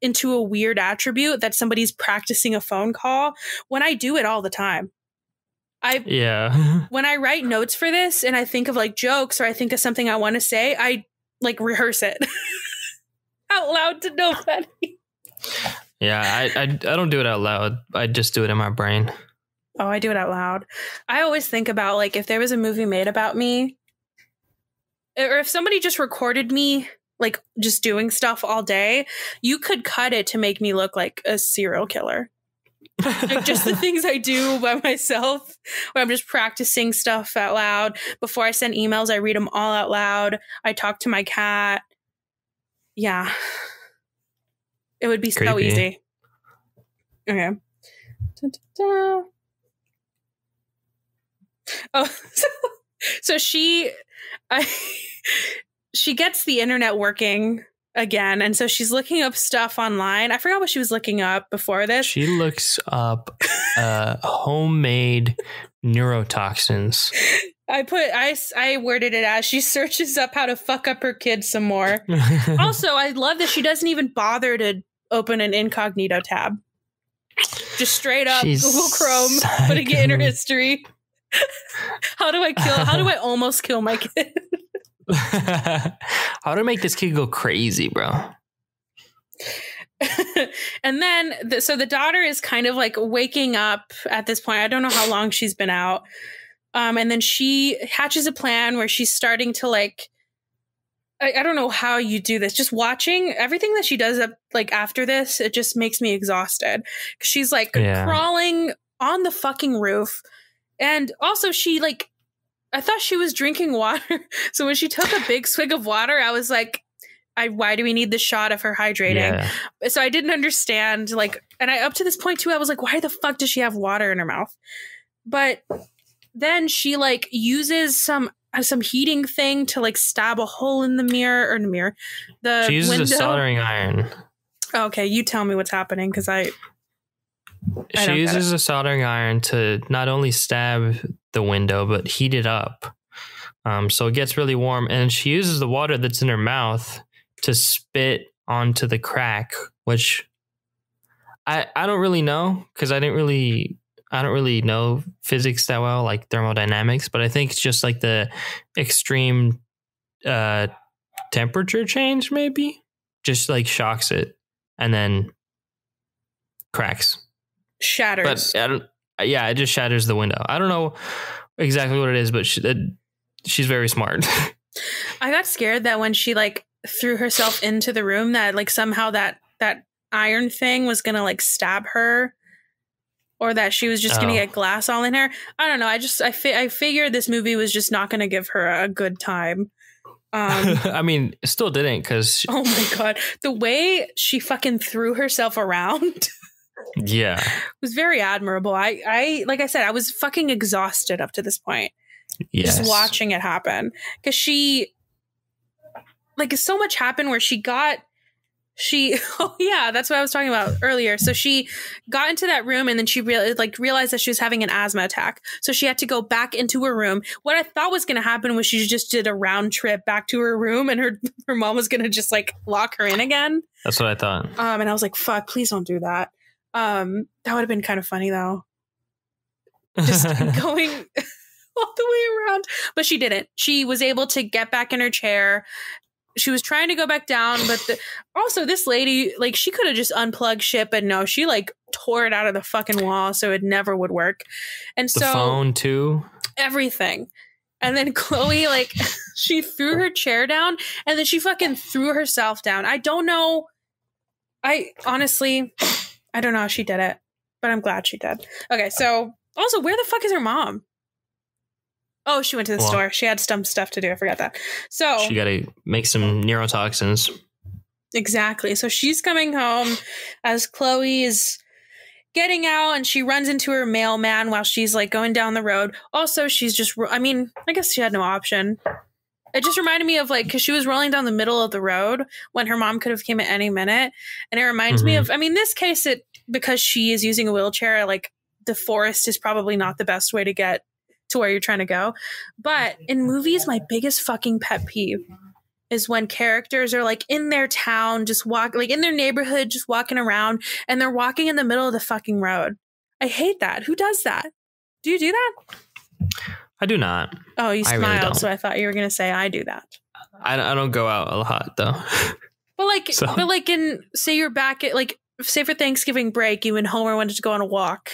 into a weird attribute that somebody's practicing a phone call when I do it all the time. When I write notes for this and I think of like jokes or I think of something I want to say, I like rehearse it out loud to nobody. Yeah, I don't do it out loud. I just do it in my brain. Oh, I do it out loud. I always think about like if there was a movie made about me, or if somebody just recorded me like just doing stuff all day, you could cut it to make me look like a serial killer. Like just the things I do by myself, where I'm just practicing stuff out loud. Before I send emails, I read them all out loud. I talk to my cat. Yeah. It would be so easy. Okay. Da-da-da. Oh, so she gets the internet working again, and so she's looking up stuff online. I forgot what she was looking up before this. She looks up homemade neurotoxins. I worded it as she searches up how to fuck up her kids some more. Also, I love that she doesn't even bother to open an incognito tab. Just straight up Google Chrome, putting it in her history. How do I almost kill my kid? How to make this kid go crazy, bro? And then, so the daughter is kind of like waking up at this point. I don't know how long she's been out. And then she hatches a plan where she's starting to like, I don't know how you do this. Just watching everything that she does up like after this, it just makes me exhausted. She's like crawling on the fucking roof. And also she like, I thought she was drinking water. So when she took a big swig of water, I was like, why do we need this shot of her hydrating? Yeah. So I didn't understand, like, and up to this point too, I was like, why the fuck does she have water in her mouth? But then she like uses some heating thing to like stab a hole in the mirror, she uses window. A soldering iron. Okay, you tell me what's happening, because she uses a soldering iron to not only stab the window but heat it up. So it gets really warm, and she uses the water that's in her mouth to spit onto the crack, which I don't really know because I don't really know physics that well, like thermodynamics, but I think it's just like the extreme temperature change maybe just like shocks it and then cracks. Shatters. But it just shatters the window. I don't know exactly what it is, but she's very smart. I got scared that when she like threw herself into the room that like somehow that iron thing was gonna like stab her, or that she was just gonna get glass all in her. I don't know. I figured this movie was just not gonna give her a good time. I mean, it still didn't, because oh my god, the way she fucking threw herself around yeah, was very admirable. I like I said, I was fucking exhausted up to this point. Yes. Just watching it happen, because she like so much happened where oh yeah, that's what I was talking about earlier. So she got into that room, and then she realized that she was having an asthma attack. So she had to go back into her room. What I thought was going to happen was she just did a round trip back to her room, and her mom was going to just like lock her in again. That's what I thought. And I was like, fuck, please don't do that. That would have been kind of funny though. Just going all the way around. But she didn't. She was able to get back in her chair. She was trying to go back down, but also this lady, like, she could have just unplugged shit, but no, she like tore it out of the fucking wall, so it never would work. And so the phone too, everything. And then Chloe, like, she threw her chair down, and then she fucking threw herself down. I don't know. I honestly don't know how she did it, but I'm glad she did. Okay, so also, where the fuck is her mom? Oh, she went to the store. She had some stuff to do. I forgot that. So she got to make some neurotoxins. Exactly. So she's coming home as Chloe is getting out, and she runs into her mailman while she's like going down the road. Also, she's just, I mean, I guess she had no option. It just reminded me of like, because she was rolling down the middle of the road when her mom could have came at any minute. And it reminds me of, I mean, this case, because she is using a wheelchair, like the forest is probably not the best way to get to where you're trying to go. But in movies, my biggest fucking pet peeve is when characters are like in their town, just like in their neighborhood, just walking around, and they're walking in the middle of the fucking road. I hate that. Who does that? Do you do that? I do not. Oh, you smiled, really, so I thought you were going to say I do that. I don't go out a lot though. But like in, say you're back at like, say for Thanksgiving break, you and Homer wanted to go on a walk.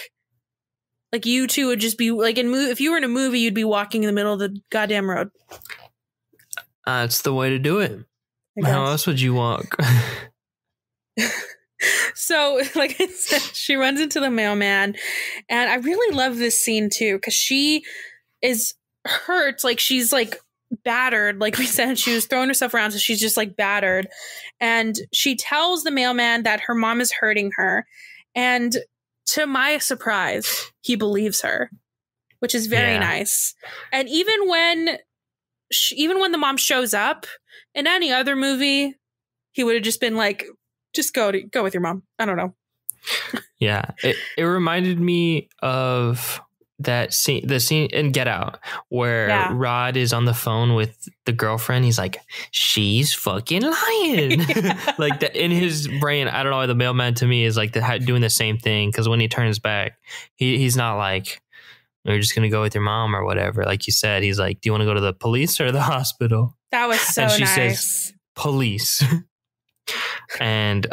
Like you two would just be like if you were in a movie, you'd be walking in the middle of the goddamn road. It's the way to do it. How else would you walk? So, like I said, she runs into the mailman, and I really love this scene too, because she is hurt. Like she's like battered. Like we said, she was throwing herself around, so she's just like battered. And she tells the mailman that her mom is hurting her, and to my surprise, he believes her, which is very nice. And even when the mom shows up in any other movie, he would have just been like, just go with your mom. I don't know. Yeah. It reminded me of the scene in Get Out where Rod is on the phone with the girlfriend. He's like, she's fucking lying. Like that in his brain. I don't know why the mailman to me is like doing the same thing. Cause when he turns back, he's not like, you're just going to go with your mom or whatever. Like you said, he's like, do you want to go to the police or the hospital? That was so nice. And she says police. And,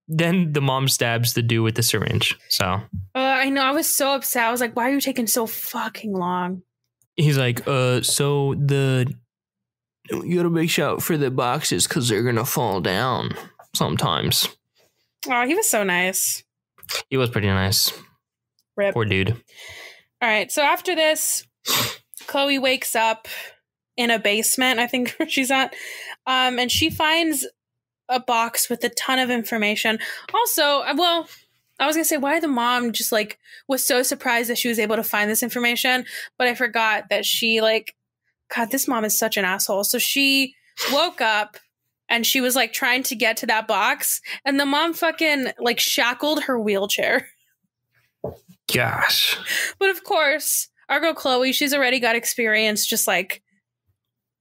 then the mom stabs the dude with the syringe. So I know, I was so upset. I was like, why are you taking so fucking long? He's like, so you gotta make out for the boxes because they're gonna fall down sometimes. Oh, he was so nice. He was pretty nice. Rip. Poor dude. All right. So after this, Chloe wakes up in a basement, I think where she's at. And she finds a box with a ton of information. Also, well, I was gonna say, why the mom just like was so surprised that she was able to find this information, but I forgot that she like, God, this mom is such an asshole. So she woke up and she was like trying to get to that box, and the mom fucking like shackled her wheelchair. Gosh. But of course, our girl Chloe, she's already got experience just like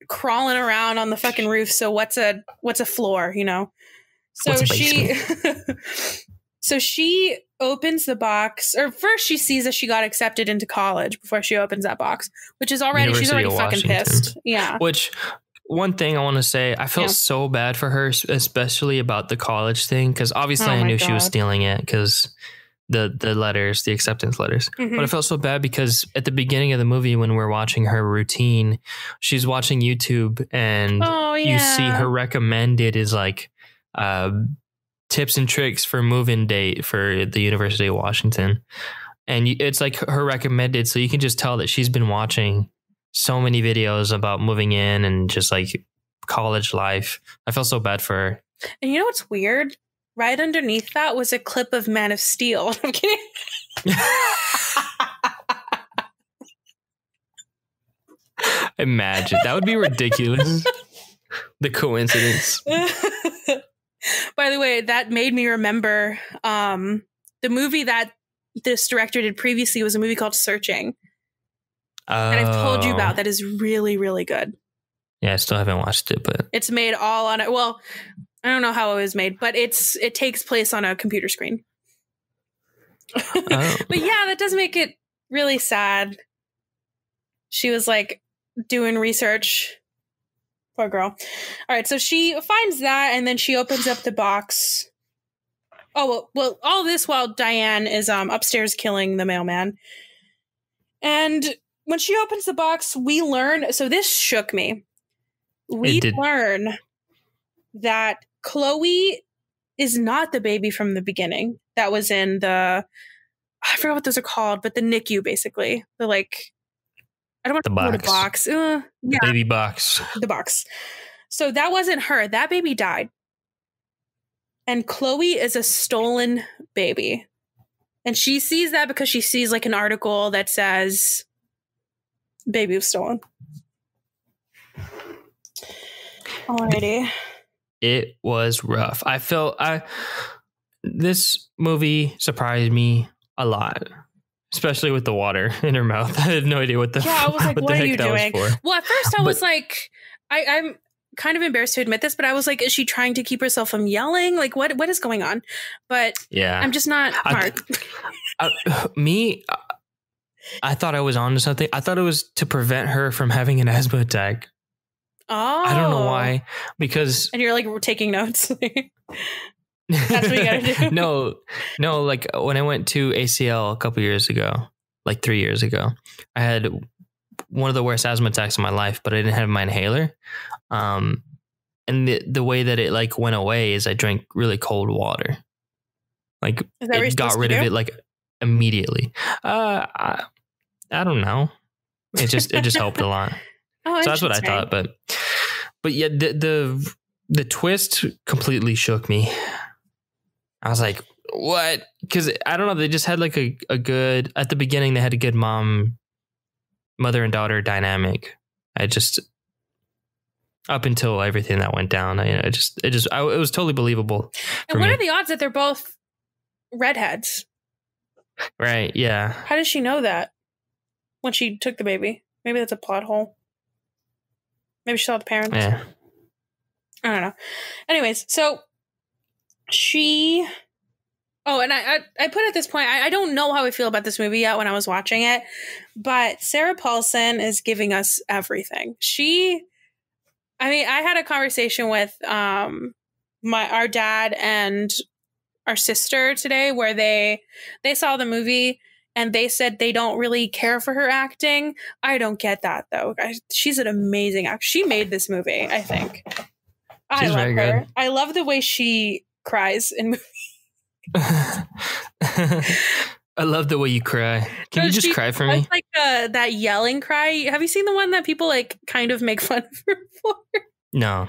crawling around on the fucking roof. So what's a floor, you know? So she opens the box, or first she sees that she got accepted into college before she opens that box, which is already, she's already fucking pissed. Yeah. Which, one thing I want to say, I felt so bad for her, especially about the college thing, because obviously I knew she was stealing it because the letters, the acceptance letters. But I felt so bad because at the beginning of the movie, when we're watching her routine, she's watching YouTube and you see her recommended is like tips and tricks for move-in date for the University of Washington. And it's like her recommended. So you can just tell that she's been watching so many videos about moving in and just like college life. I felt so bad for her. And you know what's weird? Right underneath that was a clip of Man of Steel. I'm kidding. Imagine. That would be ridiculous. The coincidence. By the way, that made me remember the movie that this director did previously was a movie called Searching. And I've told you about that is really, really good. Yeah, I still haven't watched it, but it's made all on it. Well, I don't know how it was made, but it takes place on a computer screen. But yeah, that does make it really sad. She was like doing research. Poor girl. All right, so she finds that and then she opens up the box. Oh, well, all this while Diane is upstairs killing the mailman. And when she opens the box, we learn, so this shook me. We learn that Chloe is not the baby from the beginning that was in I forgot what those are called, but the NICU, basically. The like, I don't want to call it a box. Yeah. Baby box. The box. So that wasn't her. That baby died. And Chloe is a stolen baby. And she sees that because she sees like an article that says baby was stolen. Alrighty. It was rough. This movie surprised me a lot, especially with the water in her mouth. I had no idea what I was like, what are you doing? Well, at first I was like, I'm kind of embarrassed to admit this, but I was like, is she trying to keep herself from yelling? Like, what is going on? But yeah, I'm just not smart. I thought I was onto something. I thought it was to prevent her from having an asthma attack. Oh, I don't know why. Because and you're like, we're taking notes. That's what you gotta do. No. Like when I went to ACL a couple years ago, like 3 years ago, I had one of the worst asthma attacks of my life, but I didn't have my inhaler. And the way that it like went away is I drank really cold water. Like it got rid of it like immediately. I don't know. It just helped a lot. Oh, so that's what I thought. But yeah, the twist completely shook me. I was like, what? Because I don't know. They just had like a good, at the beginning, they had a good mother and daughter dynamic. Up until everything that went down, it was totally believable. And what are the odds that they're both redheads? Right. Yeah. How does she know that when she took the baby? Maybe that's a plot hole. Maybe she saw the parents. Yeah. I don't know. Anyways, so she... Oh, and I put at this point, I don't know how I feel about this movie yet when I was watching it, but Sarah Paulson is giving us everything. I had a conversation with our dad and our sister today where they saw the movie and they said they don't really care for her acting. I don't get that, though. She's an amazing actor. She made this movie, I think. I love her. Good. I love the way she cries in movies. I love the way you cry. Can you just cry for me? It's like that yelling cry. Have you seen the one that people like kind of make fun of her for? No.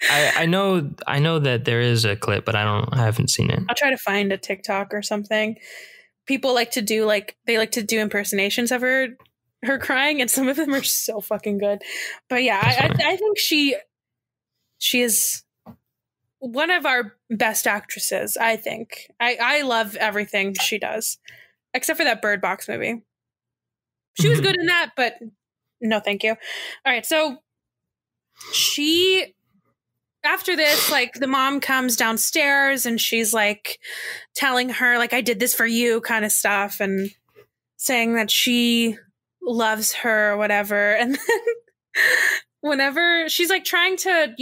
I know that there is a clip, but I haven't seen it. I'll try to find a TikTok or something. People like to do impersonations of her crying, and some of them are so fucking good. But yeah, I think she is one of our best actresses, I think. I love everything she does, except for that Bird Box movie. She was good in that, but no thank you. All right, so After this, like, the mom comes downstairs and she's like telling her, like, I did this for you kind of stuff, and saying that she loves her or whatever. And then whenever she's like trying to,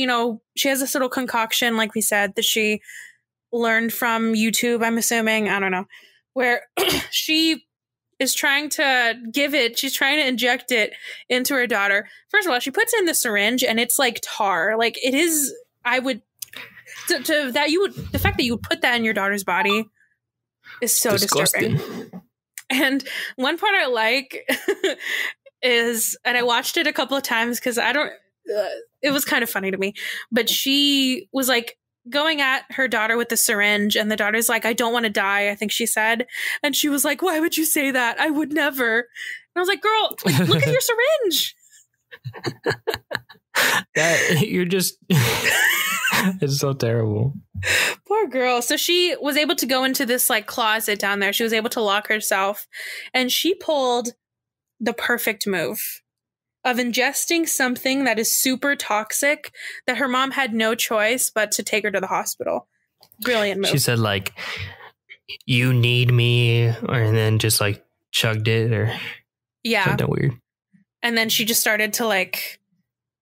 she has this little concoction, like we said, that she learned from YouTube, I'm assuming, I don't know, where she is trying to she's trying to inject it into her daughter. First of all, she puts in the syringe and it's like tar. Like, it is, the fact that you would put that in your daughter's body is so disgusting. And one part I like is, and I watched it a couple of times because it was kind of funny to me, but she was like going at her daughter with the syringe, and the daughter's like, I don't want to die, I think she said. And she was like, why would you say that? I would never. And I was like, girl, like, look at your syringe. You're just, it's so terrible. Poor girl. So she was able to go into this like closet down there. She was able to lock herself, and she pulled the perfect move of ingesting something that is super toxic that her mom had no choice but to take her to the hospital. Brilliant move. She said, like, you need me, and then just like chugged it or something weird. And then she just started to like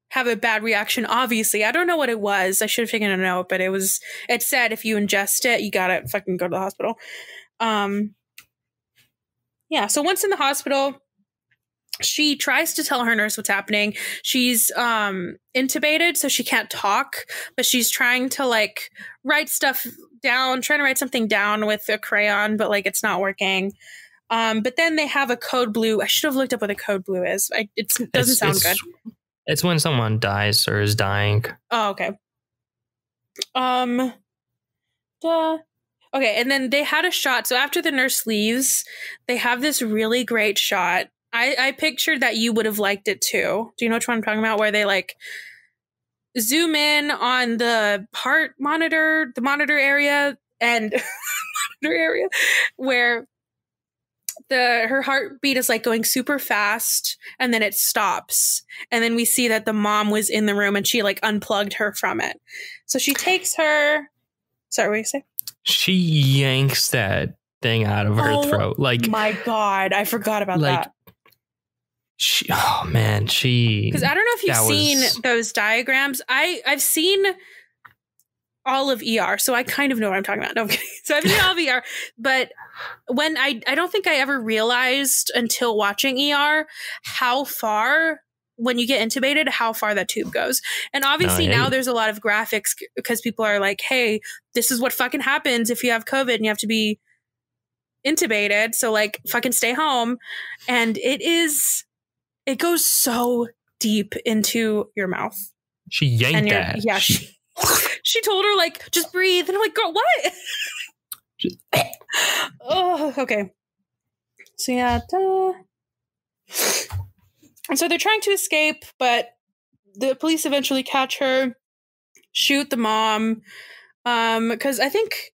have a bad reaction. Obviously, I don't know what it was. I should have taken a note, but it said if you ingest it, you gotta fucking go to the hospital. So once in the hospital, she tries to tell her nurse what's happening. She's intubated, so she can't talk, but she's trying to like write stuff down, trying to write something down with a crayon, but like it's not working. But then they have a code blue. I should have looked up what a code blue is. It doesn't sound good. It's when someone dies or is dying. Oh, okay. Okay, and then they had a shot. So after the nurse leaves, they have this really great shot. I pictured that you would have liked it too. Do you know which one I'm talking about? Where they like zoom in on the heart monitor, the monitor area, and monitor area where her heartbeat is like going super fast, and then it stops, and then we see that the mom was in the room and she like unplugged her from it. So she takes her. Sorry, what were you saying? She yanks that thing out of her throat. Like, my God, I forgot about that. Because I don't know if you've seen those diagrams. I've seen all of ER, so I kind of know what I'm talking about. No, I'm kidding. So I've seen all of ER, but when I don't think I ever realized until watching ER how far, when you get intubated, how far that tube goes. And obviously now there's a lot of graphics because people are like, hey, this is what fucking happens if you have COVID and you have to be intubated. So like fucking stay home. And it goes so deep into your mouth. She yanked that. Yeah. She told her, like, just breathe. And I'm like, girl, what? Oh, okay. So, yeah. And so they're trying to escape, but the police eventually catch her, shoot the mom. Because I think,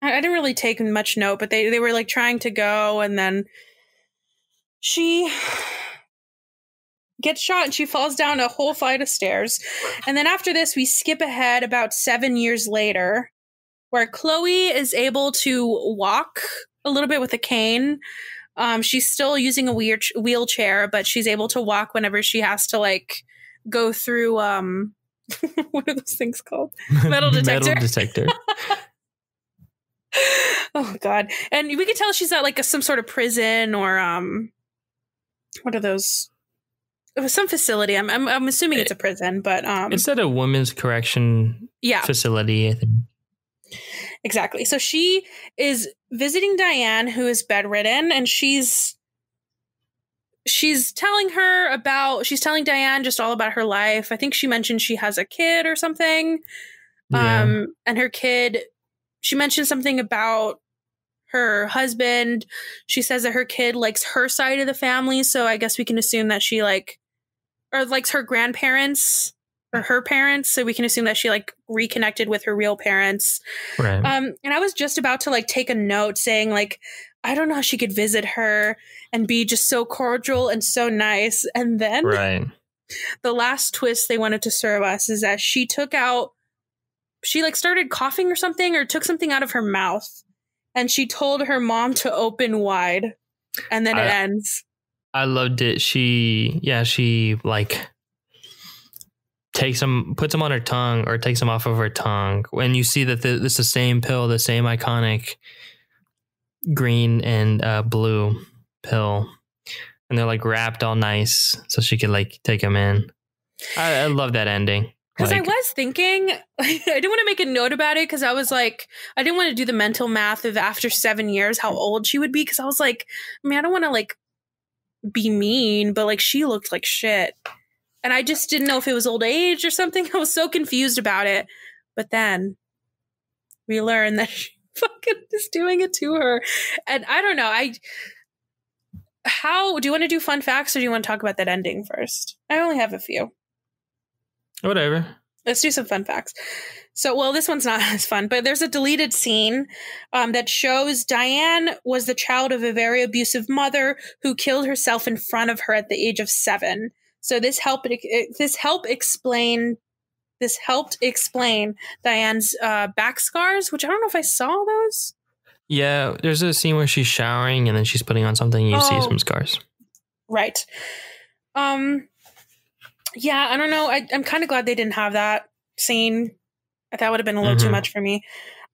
I didn't really take much note, but they were, like, trying to go, and then she gets shot and she falls down a whole flight of stairs. And then after this, we skip ahead about 7 years later, where Chloe is able to walk a little bit with a cane. She's still using a wheelchair, but she's able to walk whenever she has to like go through what are those things called? Metal detector. Metal detector. Oh God. And we can tell she's at like some sort of prison or what are those? It was some facility. I'm assuming it's a prison, but it's at a women's correction facility, I think. Exactly. So she is visiting Diane, who is bedridden, and she's telling Diane just all about her life. I think she mentioned she has a kid or something. Yeah. And her kid, she mentioned something about her husband. She says that her kid likes her side of the family, so I guess we can assume that she likes her grandparents or her parents, so we can assume that she like reconnected with her real parents. Right. And I was just about to like take a note saying like, I don't know how she could visit her and be just so cordial and so nice. And then the last twist they wanted to serve us is that she like started coughing or something, or took something out of her mouth, and she told her mom to open wide, and then it ends. I loved it. She like puts them on her tongue, or takes them off of her tongue. When you see that it's the same pill, the same iconic green and blue pill, and they're like wrapped all nice so she could like take them in. I love that ending. Because I was thinking, I didn't want to make a note about it, because I was like, I didn't want to do the mental math of after 7 years how old she would be, because I was like, man, I don't want to like be mean, but like she looked like shit. And I just didn't know if it was old age or something. I was so confused about it. But then we learned that she fucking is doing it to her. And I don't know. Do you want to do fun facts, or do you want to talk about that ending first? I only have a few. Whatever. Let's do some fun facts. So, well, this one's not as fun, but there's a deleted scene that shows Diane was the child of a very abusive mother who killed herself in front of her at the age of 7. So this helped explain Diane's back scars, which I don't know if I saw those. Yeah, there's a scene where she's showering and then she's putting on something and you see some scars. Right. Yeah, I don't know. I'm kind of glad they didn't have that scene. That would have been a little too much for me.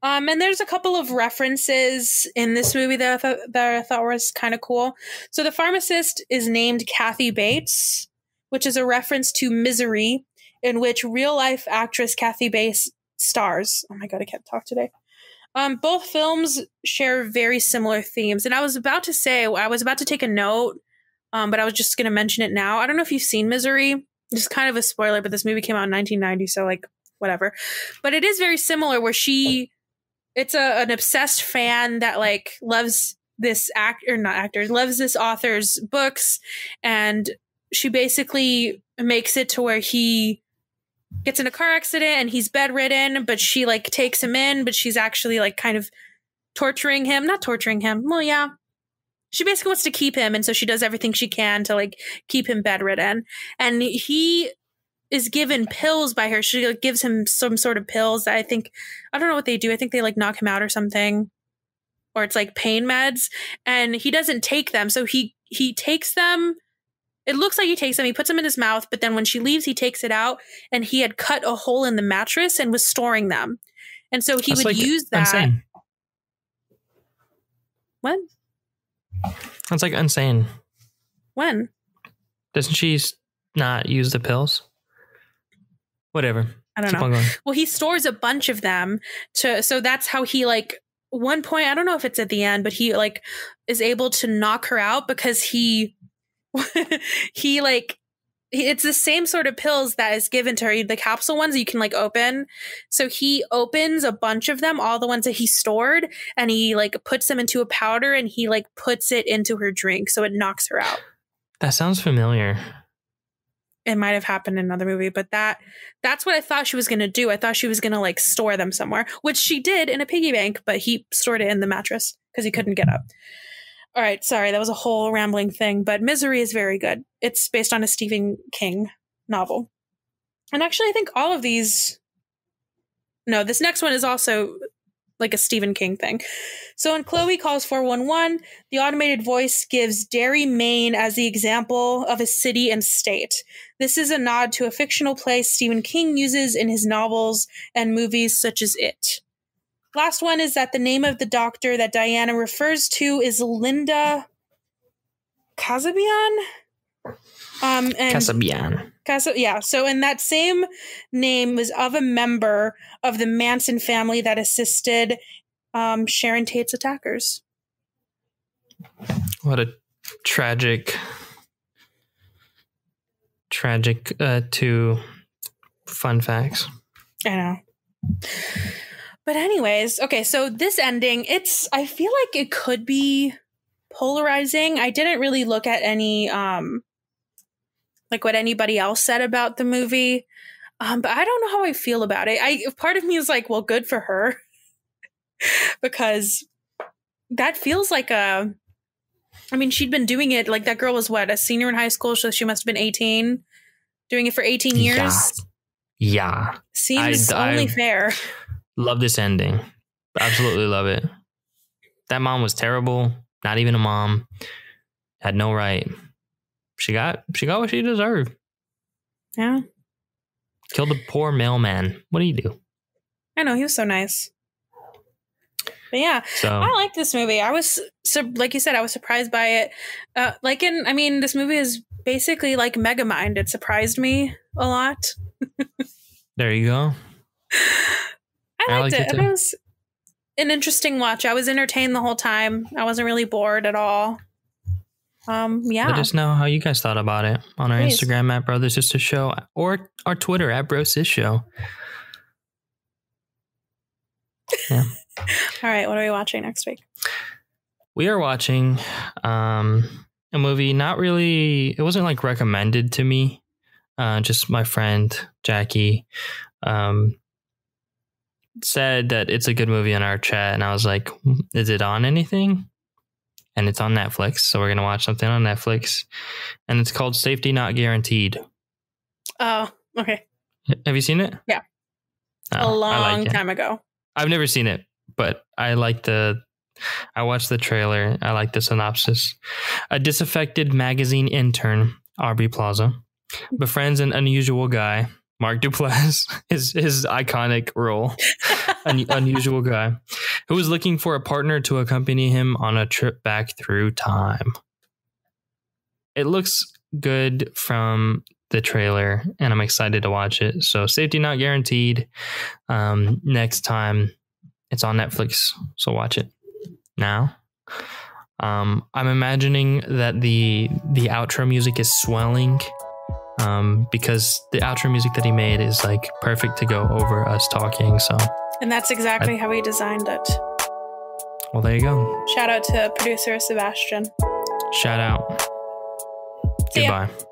And there's a couple of references in this movie that I thought was kind of cool. So the pharmacist is named Kathy Bates, which is a reference to Misery, in which real-life actress Kathy Bates stars. Oh my God, I can't talk today. Both films share very similar themes. And I was about to take a note, but I was just going to mention it now. I don't know if you've seen Misery. Just kind of a spoiler, but this movie came out in 1990, so like whatever. But it is very similar, where it's an obsessed fan that like loves this loves this author's books, and she basically makes it to where he gets in a car accident and he's bedridden, but she like takes him in, but she's actually like kind of not torturing him. Well, yeah. She basically wants to keep him, and so she does everything she can to like keep him bedridden. And he is given pills by her. She like, gives him some sort of pills that I don't know what they do. I think they like knock him out or something, or it's like pain meds. And he doesn't take them, so he takes them. It looks like he takes them. He puts them in his mouth, but then when she leaves, he takes it out, and he had cut a hole in the mattress and was storing them. And so he would use that. Insane. What? That's like insane. When? Doesn't she not use the pills? Whatever. I don't know. Well, he stores a bunch of them so that's how he like one point, I don't know if it's at the end, but he like is able to knock her out because he like it's the same sort of pills that is given to her, the capsule ones that you can like open. So he opens a bunch of them, all the ones that he stored, and he like puts them into a powder, and he like puts it into her drink so it knocks her out. That sounds familiar. It might have happened in another movie, but that's what I thought she was going to do. I thought she was going to like store them somewhere, which she did in a piggy bank, but he stored it in the mattress because he couldn't get up. All right, sorry, that was a whole rambling thing, but Misery is very good. It's based on a Stephen King novel. And actually, I think all of these... No, this next one is also like a Stephen King thing. So in Chloe Calls 411, the automated voice gives Derry, Maine as the example of a city and state. This is a nod to a fictional place Stephen King uses in his novels and movies such as It. Last one is that the name of the doctor that Diana refers to is Linda Casabian. Casabian. Yeah. So, and that same name was of a member of the Manson family that assisted Sharon Tate's attackers. What a tragic two fun facts. I know. But anyways, okay, so this ending, I feel like it could be polarizing. I didn't really look at any, like what anybody else said about the movie. But I don't know how I feel about it. Part of me is like, well, good for her. Because that feels like she'd been doing it, like that girl was what, a senior in high school, so she must have been 18. Doing it for 18 years? Yeah. Seems only fair. Love this ending. Absolutely love it. That mom was terrible. Not even a mom. Had no right. She got what she deserved. Yeah. Killed a poor mailman. What do you do? I know, he was so nice. But yeah, so, I like this movie. I was, like you said, I was surprised by it. This movie is basically like Megamind. It surprised me a lot. There you go. I liked it. It was an interesting watch. I was entertained the whole time. I wasn't really bored at all. Yeah. Let us know how you guys thought about it on our Instagram at Brother Sister Show or our Twitter at Bro Sis Show. Yeah. All right. What are we watching next week? We are watching a movie. Not really. It wasn't like recommended to me. Just my friend Jackie said that it's a good movie in our chat, and I was like, "Is it on anything?" And it's on Netflix, so we're gonna watch something on Netflix, and it's called Safety Not Guaranteed. Oh, okay. Have you seen it? Yeah, a long time ago. I've never seen it, but I watched the trailer. I like the synopsis. A disaffected magazine intern, Aubrey Plaza, befriends an unusual guy, Mark Duplass, his iconic role, unusual guy, who is looking for a partner to accompany him on a trip back through time. It looks good from the trailer, and I'm excited to watch it. So Safety Not Guaranteed. Next time it's on Netflix, so watch it now. I'm imagining that the outro music is swelling because the outro music that he made is like perfect to go over us talking. So, and that's exactly how he designed it. Well, there you go. Shout out to producer Sebastian. Shout out. See ya. Goodbye.